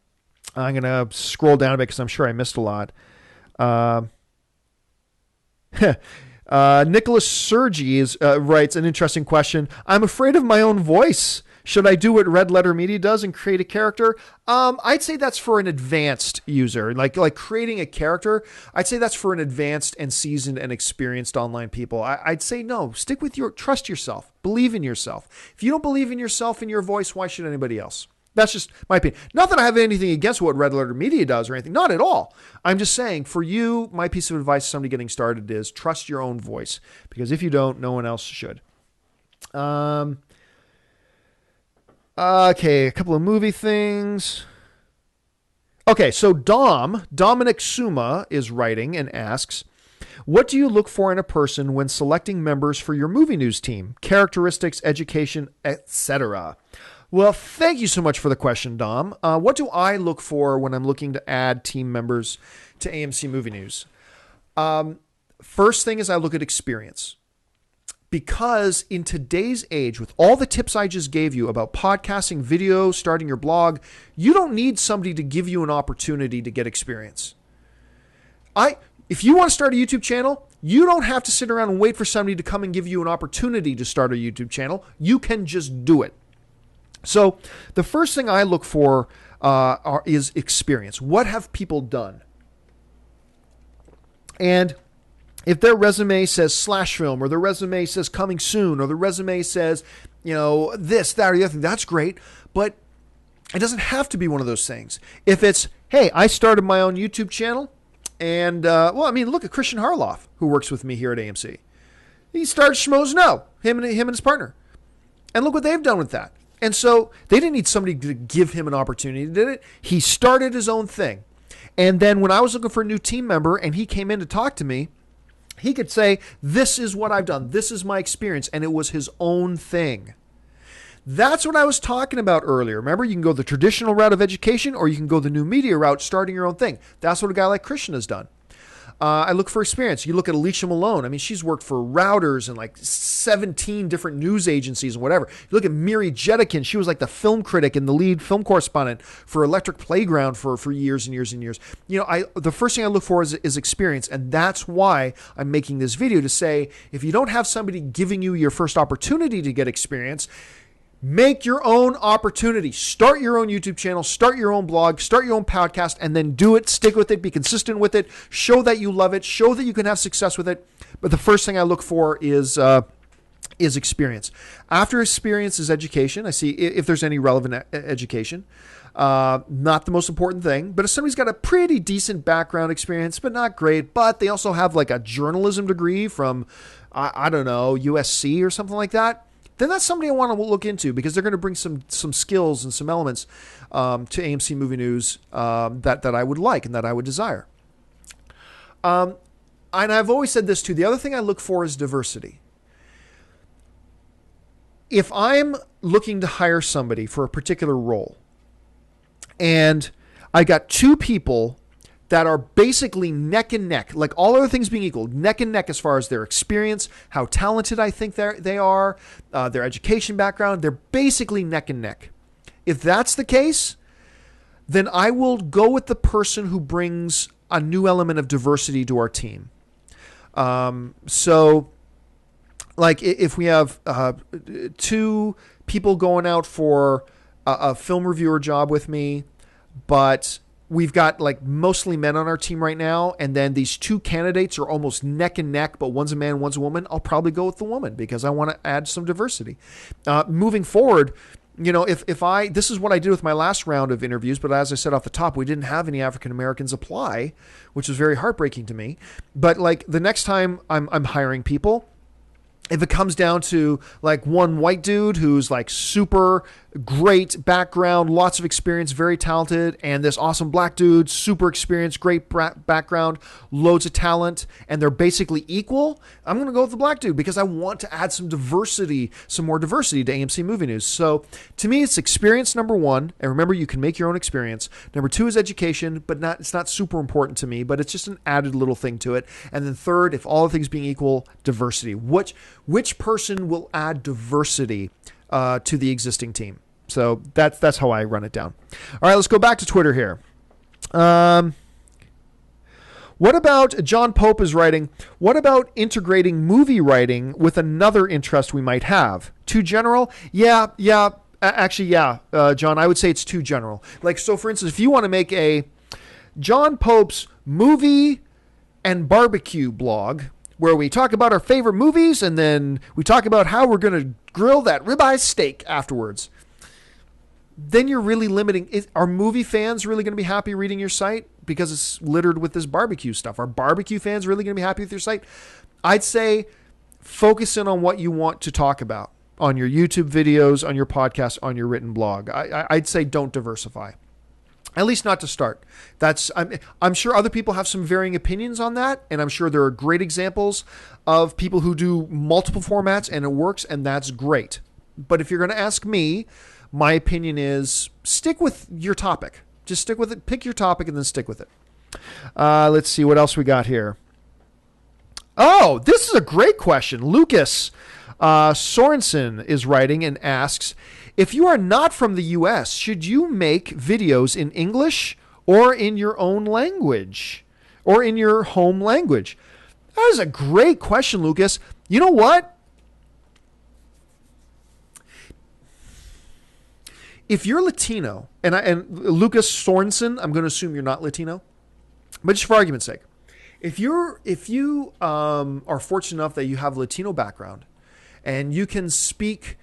I'm going to scroll down a bit because I'm sure I missed a lot. Nicholas Sergi writes an interesting question. I'm afraid of my own voice. Should I do what Red Letter Media does and create a character? I'd say that's for an advanced user, like creating a character. I'd say that's for an advanced and seasoned and experienced online people. I'd say no. Stick with trust yourself. Believe in yourself. If you don't believe in yourself and your voice, why should anybody else? That's just my opinion. Not that I have anything against what Red Letter Media does or anything. Not at all. I'm just saying, for you, my piece of advice to somebody getting started is trust your own voice. Because if you don't, no one else should. Okay, a couple of movie things. Okay, so Dominic Suma is writing and asks, what do you look for in a person when selecting members for your movie news team? Characteristics, education, etc. Well, thank you so much for the question, Dom. What do I look for when I'm looking to add team members to AMC Movie News? First thing is I look at experience. Because in today's age, with all the tips I just gave you about podcasting, video, starting your blog, you don't need somebody to give you an opportunity to get experience. If you want to start a YouTube channel, you don't have to sit around and wait for somebody to come and give you an opportunity to start a YouTube channel. You can just do it. So the first thing I look for is experience. What have people done? And if their resume says slash film, or their resume says coming soon, or their resume says, this, that, or the other thing, that's great. But it doesn't have to be one of those things. If it's, hey, I started my own YouTube channel, and, look at Christian Harloff, who works with me here at AMC. He started Schmoes Know, him and his partner. And look what they've done with that. And so they didn't need somebody to give him an opportunity, did it? He started his own thing. And then when I was looking for a new team member and he came in to talk to me, he could say, this is what I've done. This is my experience. And it was his own thing. That's what I was talking about earlier. Remember, you can go the traditional route of education, or you can go the new media route, starting your own thing. That's what a guy like Christian has done. I look for experience. You look at Alicia Malone. I mean, she's worked for Routers and like 17 different news agencies and whatever. You look at Miri Jetikin. She was like the film critic and the lead film correspondent for Electric Playground for years and years and years. The first thing I look for is experience. And that's why I'm making this video, to say, if you don't have somebody giving you your first opportunity to get experience, make your own opportunity. Start your own YouTube channel, start your own blog, start your own podcast, and then do it, stick with it, be consistent with it, show that you love it, show that you can have success with it. But the first thing I look for is experience. After experience is education. I see if there's any relevant education. Not the most important thing, but if somebody's got a pretty decent background experience, but not great, but they also have like a journalism degree from, I don't know, USC or something like that, then that's somebody I want to look into, because they're going to bring some skills and some elements to AMC Movie News that I would like and that I would desire. And I've always said this too. The other thing I look for is diversity. If I'm looking to hire somebody for a particular role, and I got two people that are basically neck and neck, like all other things being equal, neck and neck as far as their experience, how talented I think they are, their education background, they're basically neck and neck. If that's the case, then I will go with the person who brings a new element of diversity to our team. So like if we have two people going out for a film reviewer job with me, but we've got like mostly men on our team right now, and then these two candidates are almost neck and neck, but one's a man, one's a woman, I'll probably go with the woman because I want to add some diversity. Moving forward, This is what I did with my last round of interviews, but as I said off the top, we didn't have any African Americans apply, which was very heartbreaking to me. But like the next time I'm hiring people, if it comes down to like one white dude who's like super great background, lots of experience, very talented, and this awesome black dude, super experienced, great background, loads of talent, and they're basically equal, I'm going to go with the black dude because I want to add some more diversity to AMC Movie News. So to me, it's experience, number one. And remember, you can make your own experience. Number two is education, but it's not super important to me, but it's just an added little thing to it. And then third, if all things being equal, diversity. Which person will add diversity to the existing team? So that's how I run it down. All right, let's go back to Twitter here. What about John Pope is writing? What about integrating movie writing with another interest we might have? Too general? Yeah. John, I would say it's too general. Like, so for instance, if you want to make a John Pope's movie and barbecue blog, where we talk about our favorite movies and then we talk about how we're going to grill that ribeye steak afterwards, then you're really limiting. Are movie fans really going to be happy reading your site because it's littered with this barbecue stuff? Are barbecue fans really going to be happy with your site? I'd say focus in on what you want to talk about on your YouTube videos, on your podcast, on your written blog. I'd say don't diversify. At least not to start. I'm sure other people have some varying opinions on that, and I'm sure there are great examples of people who do multiple formats and it works, and that's great. But if you're going to ask me, my opinion is stick with your topic. Just stick with it. Pick your topic and then stick with it. Let's see what else we got here. Oh, this is a great question. Lucas Sorensen is writing and asks, if you are not from the U.S., should you make videos in English or in your own language or in your home language? That is a great question, Lucas. You know what? If you're Latino, and Lucas Sorensen, I'm going to assume you're not Latino, but just for argument's sake, if you are fortunate enough that you have a Latino background and you can speak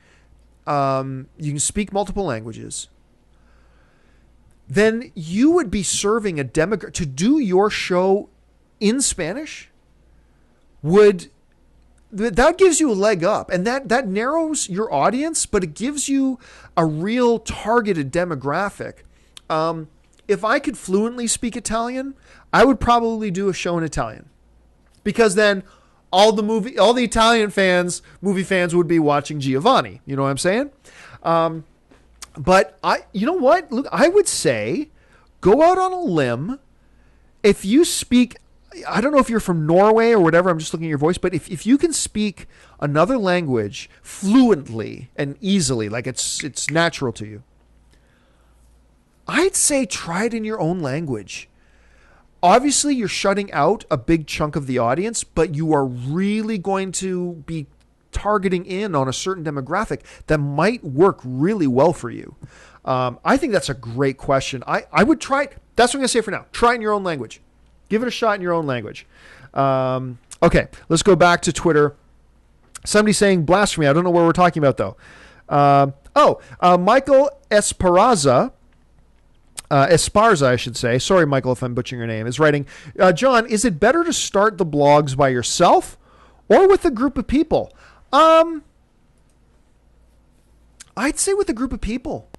multiple languages, then you would be serving a demographic. To do your show in Spanish that gives you a leg up, and that narrows your audience, but it gives you a real targeted demographic. If I could fluently speak Italian, I would probably do a show in Italian, because then all the Italian movie fans would be watching Giovanni. You know what I'm saying? But you know what? Look, I would say go out on a limb. If you speak, I don't know if you're from Norway or whatever, I'm just looking at your voice, but if you can speak another language fluently and easily, like it's natural to you, I'd say try it in your own language. Obviously, you're shutting out a big chunk of the audience, but you are really going to be targeting in on a certain demographic that might work really well for you. I think that's a great question. I would try it. That's what I'm going to say for now. Try it in your own language. Give it a shot in your own language. Okay, let's go back to Twitter. Somebody's saying blasphemy. I don't know what we're talking about, though. Michael Esparza, I should say. Sorry, Michael, if I'm butchering your name. Is writing, John, is it better to start the blogs by yourself or with a group of people? I'd say with a group of people.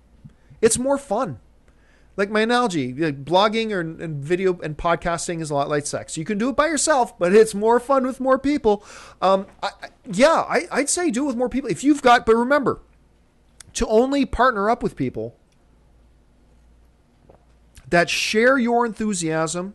It's more fun. Like my analogy, blogging and video and podcasting is a lot like sex. You can do it by yourself, but it's more fun with more people. I'd say do it with more people. If you've got, but remember, to only partner up with people that share your enthusiasm,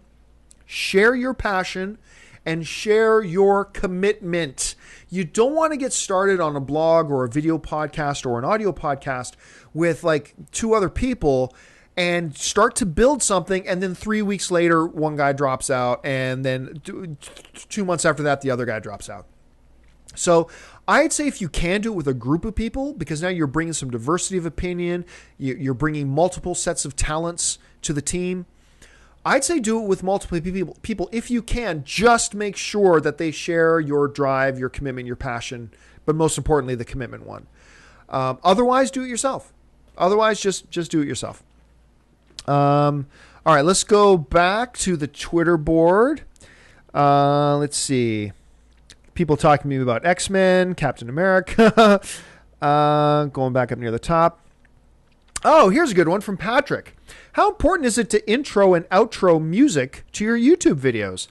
share your passion, and share your commitment. You don't want to get started on a blog or a video podcast or an audio podcast with like two other people and start to build something, and then 3 weeks later, one guy drops out, and then 2 months after that, the other guy drops out. So I'd say if you can do it with a group of people, because now you're bringing some diversity of opinion, you're bringing multiple sets of talents to the team, I'd say do it with multiple people. If you can, just make sure that they share your drive, your commitment, your passion, but most importantly, the commitment one. Otherwise, do it yourself. Otherwise, just do it yourself. All right, let's go back to the Twitter board. Let's see. People talking to me about X-Men, Captain America. Going back up near the top. Oh, here's a good one from Patrick. How important is it to intro and outro music to your YouTube videos?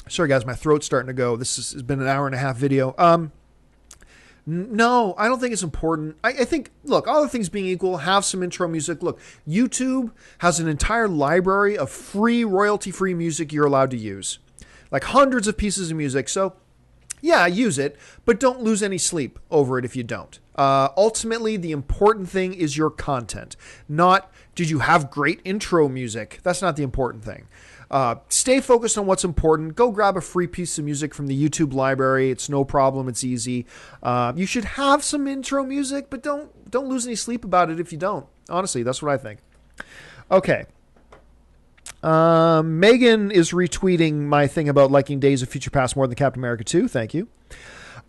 Sorry, guys, my throat's starting to go. This has been an hour and a half video. No, I don't think it's important. I think, look, all the things being equal, have some intro music. Look, YouTube has an entire library of free, royalty-free music you're allowed to use. Like hundreds of pieces of music. So, yeah, use it, but don't lose any sleep over it if you don't. Ultimately, the important thing is your content, not did you have great intro music. That's not the important thing. Stay focused on what's important. Go grab a free piece of music from the YouTube library. It's no problem. It's easy. You should have some intro music, but don't lose any sleep about it if you don't. Honestly, that's what I think. Okay. Megan is retweeting my thing about liking Days of Future Past more than Captain America 2. Thank you.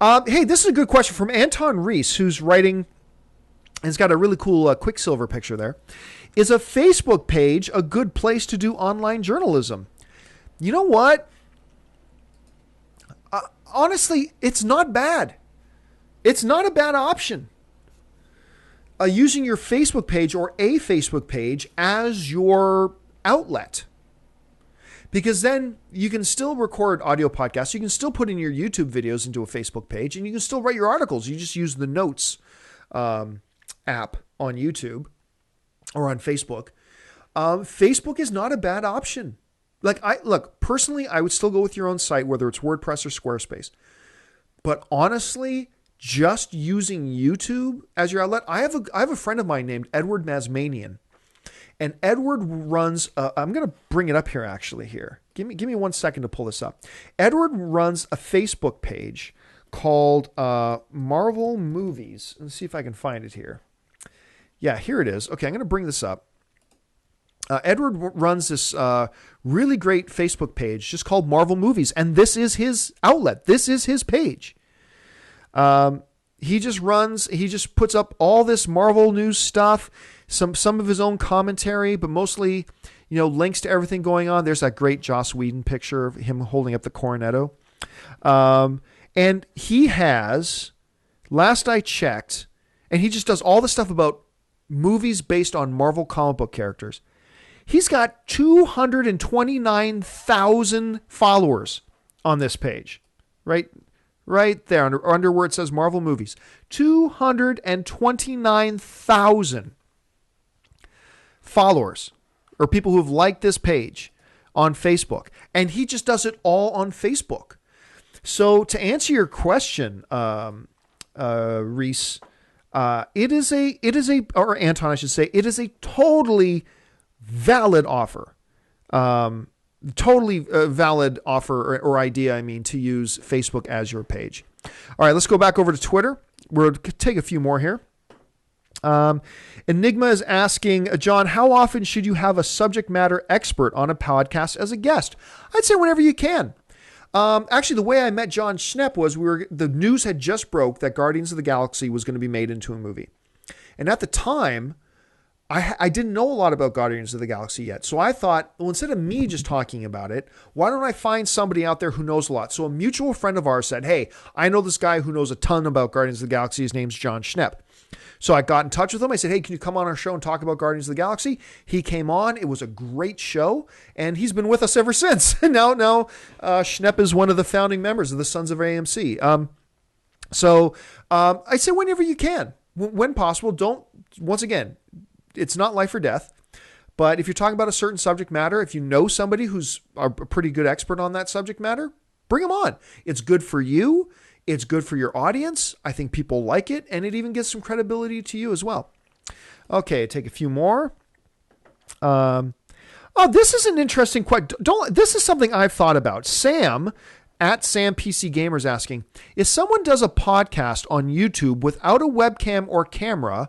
Hey, this is a good question from Anton Reese, who's writing. It's got a really cool Quicksilver picture there. Is a Facebook page a good place to do online journalism? You know what? Honestly, it's not bad. It's not a bad option. Using your Facebook page or a Facebook page as your outlet. Because then you can still record audio podcasts. You can still put in your YouTube videos into a Facebook page, and you can still write your articles. You just use the Notes app on YouTube or on Facebook. Facebook is not a bad option. Personally, I would still go with your own site, whether it's WordPress or Squarespace. But honestly, just using YouTube as your outlet, I have a friend of mine named Edward Masmanian. And Edward runs, I'm going to bring it up here actually here. Give me 1 second to pull this up. Edward runs a Facebook page called Marvel Movies. Let's see if I can find it here. Yeah, here it is. Okay, I'm going to bring this up. Edward runs this really great Facebook page just called Marvel Movies. And this is his outlet. This is his page. He just puts up all this Marvel news stuff, some of his own commentary, but mostly, links to everything going on. There's that great Joss Whedon picture of him holding up the Cornetto. And he has, last I checked, and he just does all the stuff about movies based on Marvel comic book characters. He's got 229,000 followers on this page, right there under where it says Marvel Movies. 229,000 followers or people who have liked this page on Facebook. And he just does it all on Facebook. So to answer your question, Reese, it is a, or Anton, I should say, it is a totally valid offer. Totally valid offer or idea, to use Facebook as your page. All right, let's go back over to Twitter. We'll take a few more here. Enigma is asking, John, how often should you have a subject matter expert on a podcast as a guest? I'd say whenever you can. Actually, the way I met John Schnepp was the news had just broke that Guardians of the Galaxy was going to be made into a movie. And at the time, I didn't know a lot about Guardians of the Galaxy yet. So I thought, well, instead of me just talking about it, why don't I find somebody out there who knows a lot? So a mutual friend of ours said, hey, I know this guy who knows a ton about Guardians of the Galaxy. His name's John Schnepp. So I got in touch with him. I said, hey, can you come on our show and talk about Guardians of the Galaxy? He came on. It was a great show. And he's been with us ever since. now Schnepp is one of the founding members of the Sons of AMC. So I say whenever you can, when possible. Once again, it's not life or death. But if you're talking about a certain subject matter, if you know somebody who's a pretty good expert on that subject matter, bring them on. It's good for you. It's good for your audience. I think people like it, and it even gives some credibility to you as well. Okay, take a few more. This is an interesting question. This is something I've thought about. Sam at SamPCGamer is asking, if someone does a podcast on YouTube without a webcam or camera,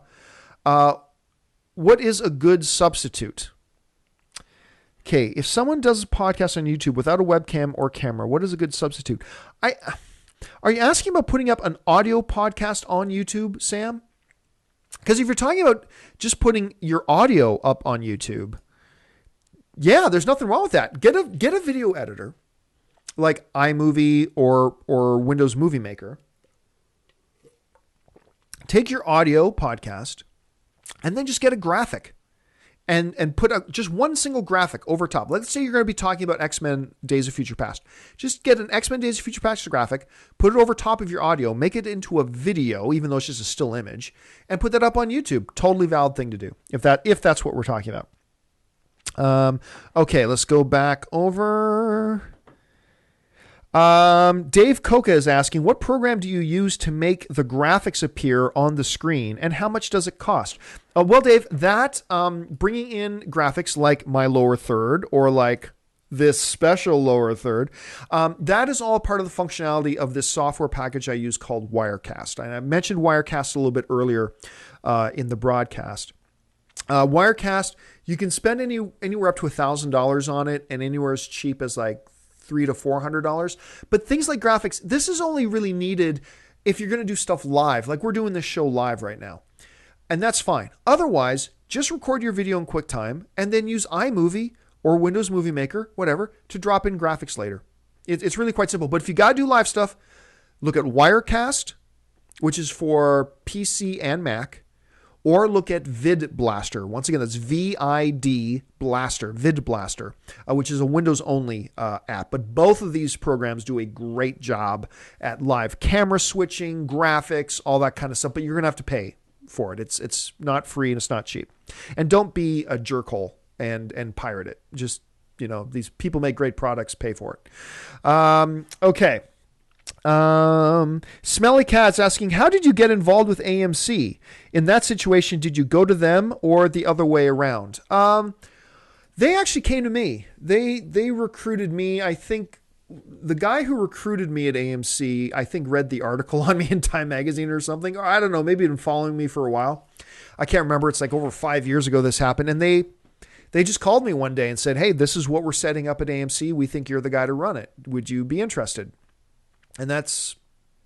what is a good substitute? Okay, if someone does a podcast on YouTube without a webcam or camera, what is a good substitute? Are you asking about putting up an audio podcast on YouTube, Sam? Because if you're talking about just putting your audio up on YouTube, yeah, there's nothing wrong with that. Get a video editor like iMovie or Windows Movie Maker. Take your audio podcast and then just get a graphic and put just one single graphic over top. Let's say you're going to be talking about X-Men Days of Future Past. Just get an X-Men Days of Future Past graphic, put it over top of your audio, make it into a video, even though it's just a still image, and put that up on YouTube. Totally valid thing to do if that's what we're talking about. Okay, let's go back over. Dave Coca is asking, what program do you use to make the graphics appear on the screen, and how much does it cost? Well, Dave, that bringing in graphics like my lower third or like this special lower third, that is all part of the functionality of this software package I use called Wirecast. And I mentioned Wirecast a little bit earlier in the broadcast. Wirecast, you can spend anywhere up to $1,000 on it, and anywhere as cheap as like $300 to $400. But things like graphics, this is only really needed if you're going to do stuff live, like we're doing this show live right now. And that's fine. Otherwise, just record your video in QuickTime and then use iMovie or Windows Movie Maker, whatever, to drop in graphics later. It's really quite simple. But if you got to do live stuff, look at Wirecast, which is for PC and Mac, or look at Vid Blaster. Once again, that's VID Blaster, Vid Blaster, which is a Windows-only app. But both of these programs do a great job at live camera switching, graphics, all that kind of stuff. But you're going to have to pay for it. It's not free and it's not cheap. And don't be a jerkhole and pirate it. Just, these people make great products, pay for it. Okay. Smelly Cat's asking, how did you get involved with AMC? In that situation, did you go to them or the other way around? They actually came to me. They recruited me. I think the guy who recruited me at AMC, I think read the article on me in Time Magazine or something. Or I don't know, maybe been following me for a while. I can't remember. It's like over 5 years ago this happened. And they just called me one day and said, hey, this is what we're setting up at AMC. We think you're the guy to run it. Would you be interested? And that's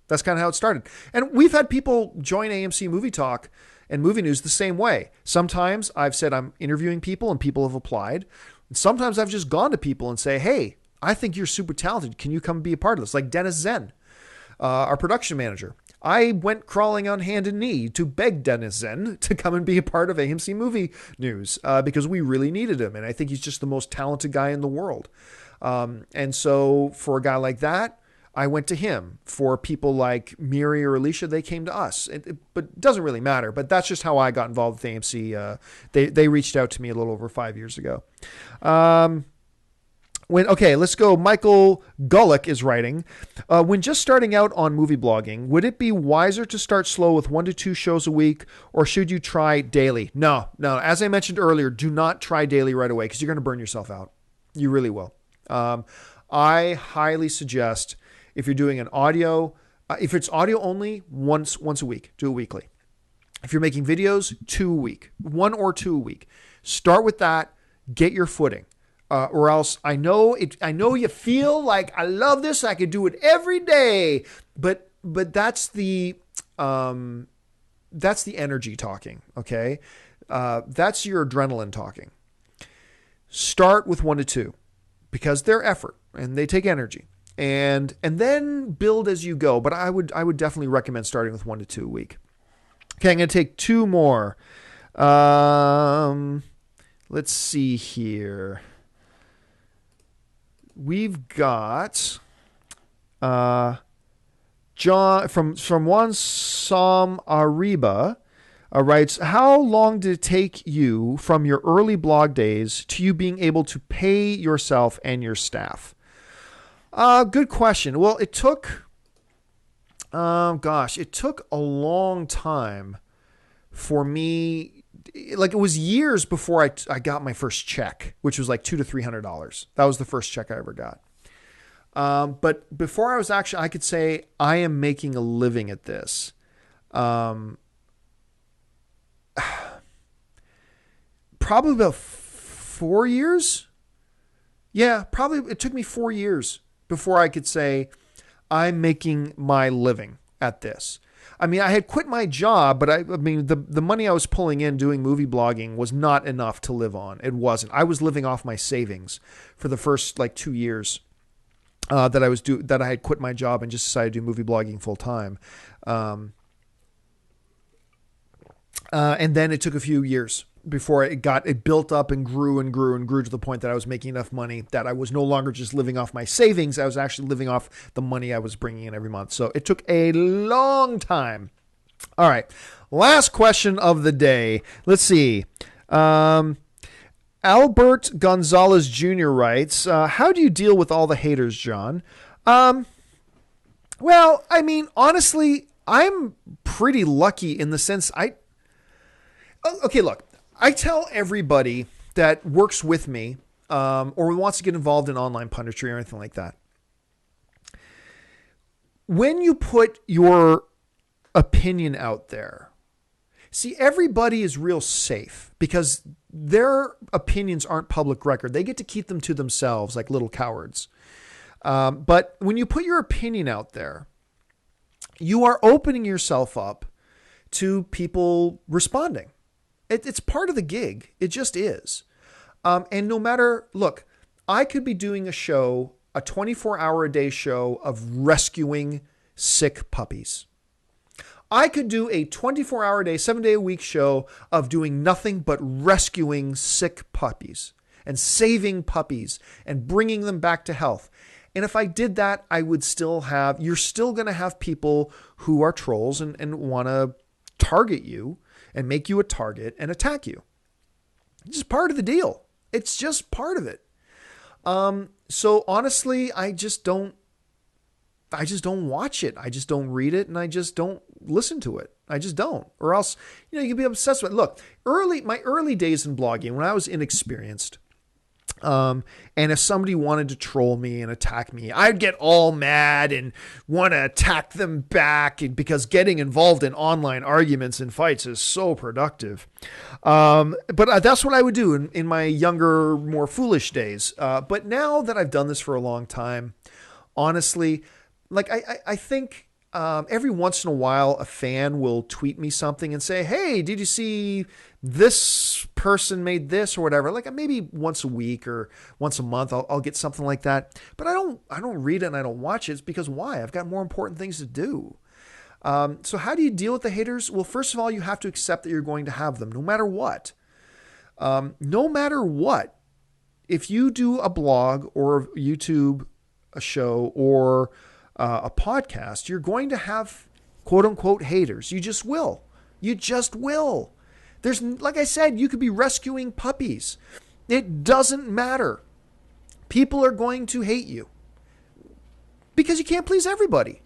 kind of how it started. And we've had people join AMC Movie Talk and Movie News the same way. Sometimes I've said I'm interviewing people and people have applied. And sometimes I've just gone to people and say, hey, I think you're super talented. Can you come be a part of this? Like Dennis Zen, our production manager. I went crawling on hand and knee to beg Dennis Zen to come and be a part of AMC Movie News because we really needed him. And I think he's just the most talented guy in the world. And so for a guy like that, I went to him. For people like Miri or Alicia, they came to us. But it doesn't really matter. But that's just how I got involved with AMC. They reached out to me a little over 5 years ago. Okay, let's go. Michael Gullick is writing, when just starting out on movie blogging, would it be wiser to start slow with 1 to 2 shows a week, or should you try daily? No. As I mentioned earlier, do not try daily right away because you're going to burn yourself out. You really will. I highly suggest if you're doing an audio, if it's audio only, once a week, do it weekly. If you're making videos, 2 a week, 1 or 2 a week. Start with that. Get your footing. Or else I know you feel like I love this. I could do it every day, but that's the energy talking. Okay. That's your adrenaline talking. Start with 1 to 2 because they're effort and they take energy and then build as you go. But I would definitely recommend starting with 1 to 2 a week. Okay. I'm going to take 2 more. Let's see here. We've got John from Juan Sam Arriba writes, how long did it take you from your early blog days to you being able to pay yourself and your staff? Good question. Well, it took a long time for me. Like it was years before I got my first check, which was like $200 to $300. That was the first check I ever got. But before I could say I am making a living at this. Probably about 4 years. Yeah, probably it took me 4 years before I could say I'm making my living at this. I mean, I had quit my job, but I mean, the money I was pulling in doing movie blogging was not enough to live on. It wasn't. I was living off my savings for the first like 2 years that I had quit my job and just decided to do movie blogging full time. And then it took a few years before it built up and grew to the point that I was making enough money that I was no longer just living off my savings. I was actually living off the money I was bringing in every month. So it took a long time. All right. Last question of the day. Let's see. Albert Gonzalez Jr. writes, how do you deal with all the haters, John? Well, I mean, honestly, I'm pretty lucky in the sense okay, look, I tell everybody that works with me or wants to get involved in online punditry or anything like that. When you put your opinion out there, see, everybody is real safe because their opinions aren't public record. They get to keep them to themselves like little cowards. But when you put your opinion out there, you are opening yourself up to people responding. It's part of the gig. It just is. And no matter, look, I could be doing a 24-hour-a-day show of rescuing sick puppies. I could do a 24-hour-a-day, 7-day-a-week show of doing nothing but rescuing sick puppies and saving puppies and bringing them back to health. And if I did that, you're still going to have people who are trolls and want to target you and make you a target and attack you. It's just part of the deal. It's just part of it. So honestly, I just don't watch it. I just don't read it, and I just don't listen to it. I just don't. Or else, you can be obsessed with it. Look, my early days in blogging, when I was inexperienced, and if somebody wanted to troll me and attack me, I'd get all mad and want to attack them back because getting involved in online arguments and fights is so productive. But that's what I would do in my younger, more foolish days. But now that I've done this for a long time, honestly, like I think every once in a while a fan will tweet me something and say, hey, did you see this person made this or whatever? Like maybe once a week or once a month I'll get something like that. But I don't read it and I don't watch it. It's because why? I've got more important things to do. So how do you deal with the haters? Well, first of all, you have to accept that you're going to have them no matter what. No matter what. If you do a blog or YouTube, a show, or a podcast, you're going to have quote unquote haters. You just will. You just will. There's, like I said, you could be rescuing puppies. It doesn't matter. People are going to hate you because you can't please everybody.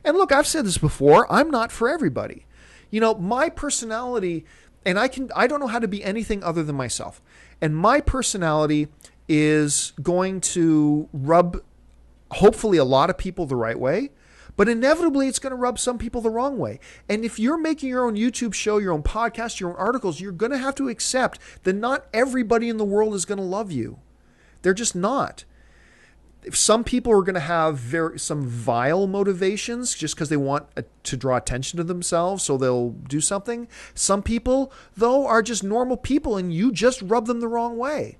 And look, I've said this before. I'm not for everybody. My personality, and I don't know how to be anything other than myself. And my personality is going to rub hopefully a lot of people the right way, but inevitably it's going to rub some people the wrong way. And if you're making your own YouTube show, your own podcast, your own articles, you're going to have to accept that not everybody in the world is going to love you. They're just not. Some people are going to have some vile motivations just because they want to draw attention to themselves, so they'll do something. Some people, though, are just normal people and you just rub them the wrong way.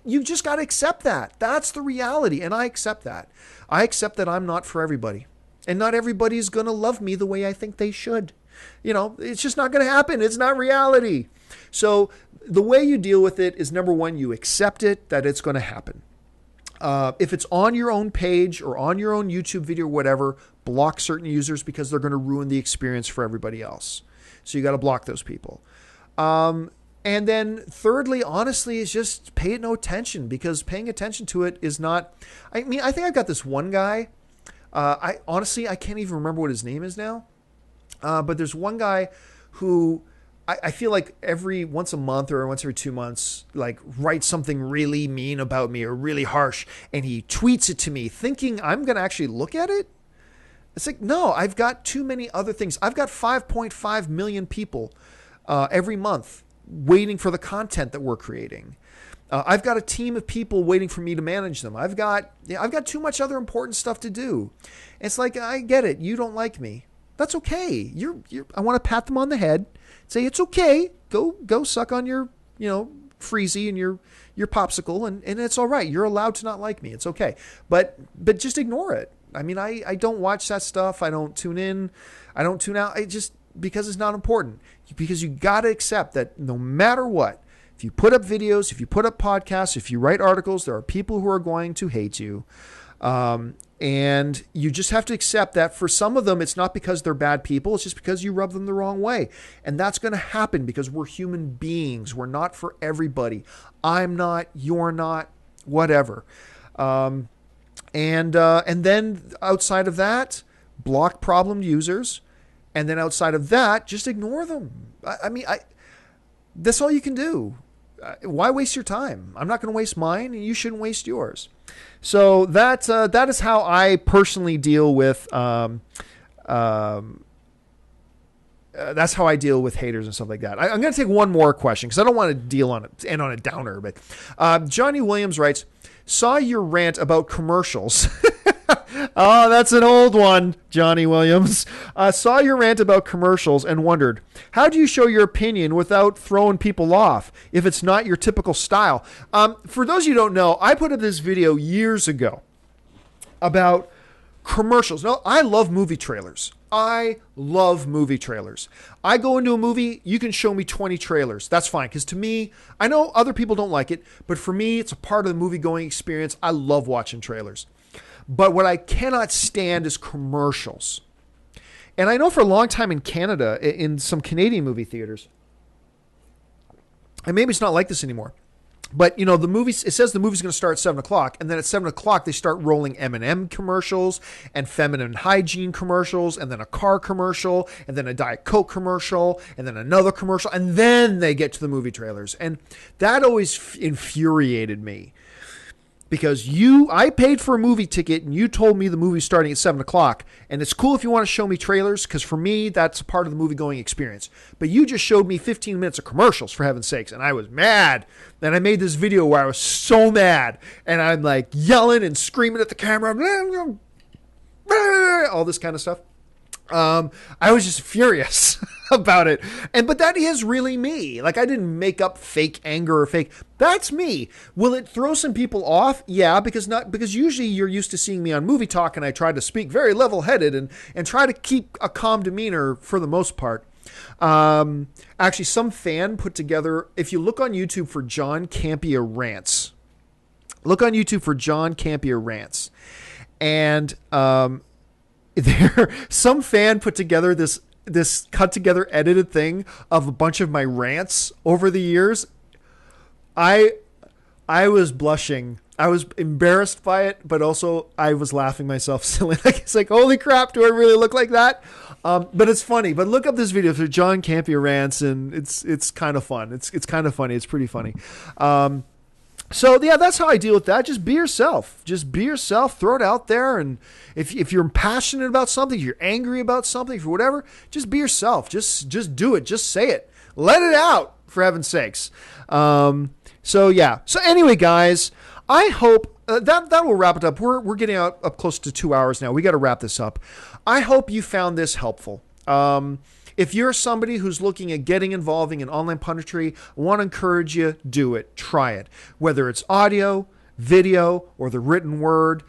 You just got to accept that. That's the reality. And I accept that. I accept that I'm not for everybody. And not everybody is going to love me the way I think they should. It's just not going to happen. It's not reality. So the way you deal with it is, number one, you accept it, that it's going to happen. If it's on your own page or on your own YouTube video or whatever, block certain users because they're going to ruin the experience for everybody else. So you got to block those people. And then thirdly, honestly, is just pay it no attention, because paying attention to it is not, I think I've got this one guy. I can't even remember what his name is now. But there's one guy who I feel like once a month or once every 2 months, like writes something really mean about me or really harsh. And he tweets it to me thinking I'm going to actually look at it. It's like, no, I've got too many other things. I've got 5.5 million people every month waiting for the content that we're creating. I've got a team of people waiting for me to manage them. I've got too much other important stuff to do. It's like, I get it. You don't like me. That's okay. I want to pat them on the head, say it's okay. Go suck on your, freezy and your popsicle, and it's all right. You're allowed to not like me. It's okay. But just ignore it. I mean, I don't watch that stuff. I don't tune in. I don't tune out. Because it's not important. Because you got to accept that no matter what, if you put up videos, if you put up podcasts, if you write articles, there are people who are going to hate you. And you just have to accept that for some of them, it's not because they're bad people. It's just because you rub them the wrong way. And that's going to happen because we're human beings. We're not for everybody. I'm not, you're not, whatever. And then outside of that, block problem users. And then outside of that, just ignore them. That's all you can do. Why waste your time? I'm not going to waste mine, and you shouldn't waste yours. So that is how I personally deal with. That's how I deal with haters and stuff like that. I'm going to take one more question because I don't want to end on a downer. But Johnny Williams writes, "Saw your rant about commercials." Oh, that's an old one, Johnny Williams. Saw your rant about commercials and wondered, how do you show your opinion without throwing people off if it's not your typical style? For those of you who don't know, I put up this video years ago about commercials. Now, I love movie trailers. I love movie trailers. I go into a movie, you can show me 20 trailers. That's fine. Because to me, I know other people don't like it, but for me, it's a part of the movie going experience. I love watching trailers. But what I cannot stand is commercials. And I know for a long time in Canada, in some Canadian movie theaters, and maybe it's not like this anymore, but the movies, it says the movie's going to start at 7 o'clock, and then at 7 o'clock they start rolling M&M commercials and feminine hygiene commercials, and then a car commercial, and then a Diet Coke commercial, and then another commercial, and then they get to the movie trailers. And that always infuriated me. Because I paid for a movie ticket and you told me the movie's starting at 7 o'clock. And it's cool if you want to show me trailers, because for me, that's a part of the movie going experience. But you just showed me 15 minutes of commercials, for heaven's sakes. And I was mad. And I made this video where I was so mad. And I'm like yelling and screaming at the camera. All this kind of stuff. I was just furious about it. But that is really me. Like, I didn't make up fake anger or fake. That's me. Will it throw some people off? Yeah, because usually you're used to seeing me on Movie Talk, and I try to speak very level-headed and try to keep a calm demeanor for the most part. Actually, some fan put together, if you look on YouTube for John Campea rants, and some fan put together this cut together edited thing of a bunch of my rants over the years. I was blushing. I was embarrassed by it, but also I was laughing myself silly. It's like, holy crap, do I really look like that? But it's funny. But look up this video for John Campea rants, and it's kind of fun. It's kind of funny. It's pretty funny. So yeah, that's how I deal with that. Just be yourself. Throw it out there. And if you're passionate about something, if you're angry about something, for whatever, just be yourself. Just do it. Just say it. Let it out, for heaven's sakes. So yeah. So anyway, guys, I hope that will wrap it up. We're getting up close to 2 hours now. We got to wrap this up. I hope you found this helpful. If you're somebody who's looking at getting involving in online punditry, I want to encourage you, do it. Try it. Whether it's audio, video, or the written word,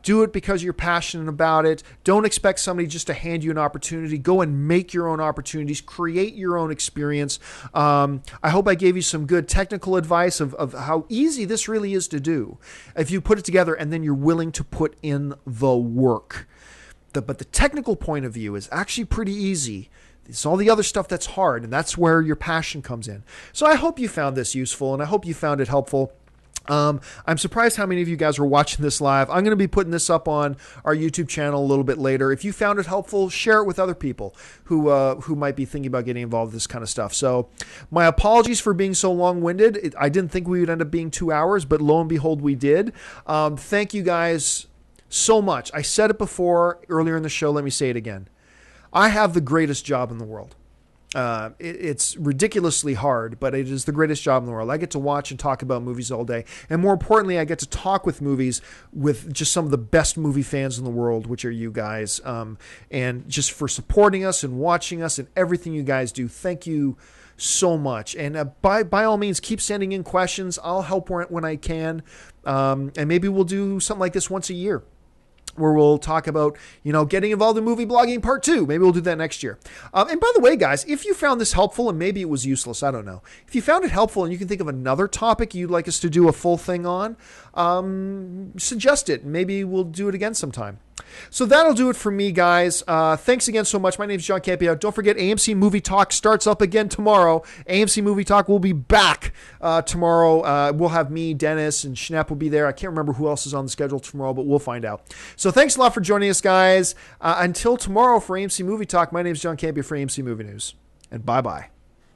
do it because you're passionate about it. Don't expect somebody just to hand you an opportunity. Go and make your own opportunities. Create your own experience. I hope I gave you some good technical advice of how easy this really is to do if you put it together and then you're willing to put in the work. But the technical point of view is actually pretty easy. It's all the other stuff that's hard, and that's where your passion comes in. So I hope you found this useful, and I hope you found it helpful. I'm surprised how many of you guys were watching this live. I'm going to be putting this up on our YouTube channel a little bit later. If you found it helpful, share it with other people who might be thinking about getting involved with this kind of stuff. So my apologies for being so long-winded. I didn't think we would end up being 2 hours, but lo and behold, we did. Thank you guys so much. I said it before earlier in the show. Let me say it again. I have the greatest job in the world. It's ridiculously hard, but it is the greatest job in the world. I get to watch and talk about movies all day. And more importantly, I get to talk with movies with just some of the best movie fans in the world, which are you guys. And just for supporting us and watching us and everything you guys do. Thank you so much. And by all means, keep sending in questions. I'll help when I can. And maybe we'll do something like this once a year, where we'll talk about, getting involved in movie blogging part 2. Maybe we'll do that next year. And by the way, guys, if you found this helpful, and maybe it was useless, I don't know. If you found it helpful and you can think of another topic you'd like us to do a full thing on, suggest it. Maybe we'll do it again sometime. So that'll do it for me, guys. Thanks again so much. My name is John Campea. Don't forget, AMC Movie Talk starts up again tomorrow. AMC Movie Talk will be back tomorrow. We'll have me, Dennis, and Schnapp will be there. I can't remember who else is on the schedule tomorrow, but we'll find out. So thanks a lot for joining us, guys. Until tomorrow for AMC Movie Talk, my name is John Campea for AMC Movie News. And bye-bye.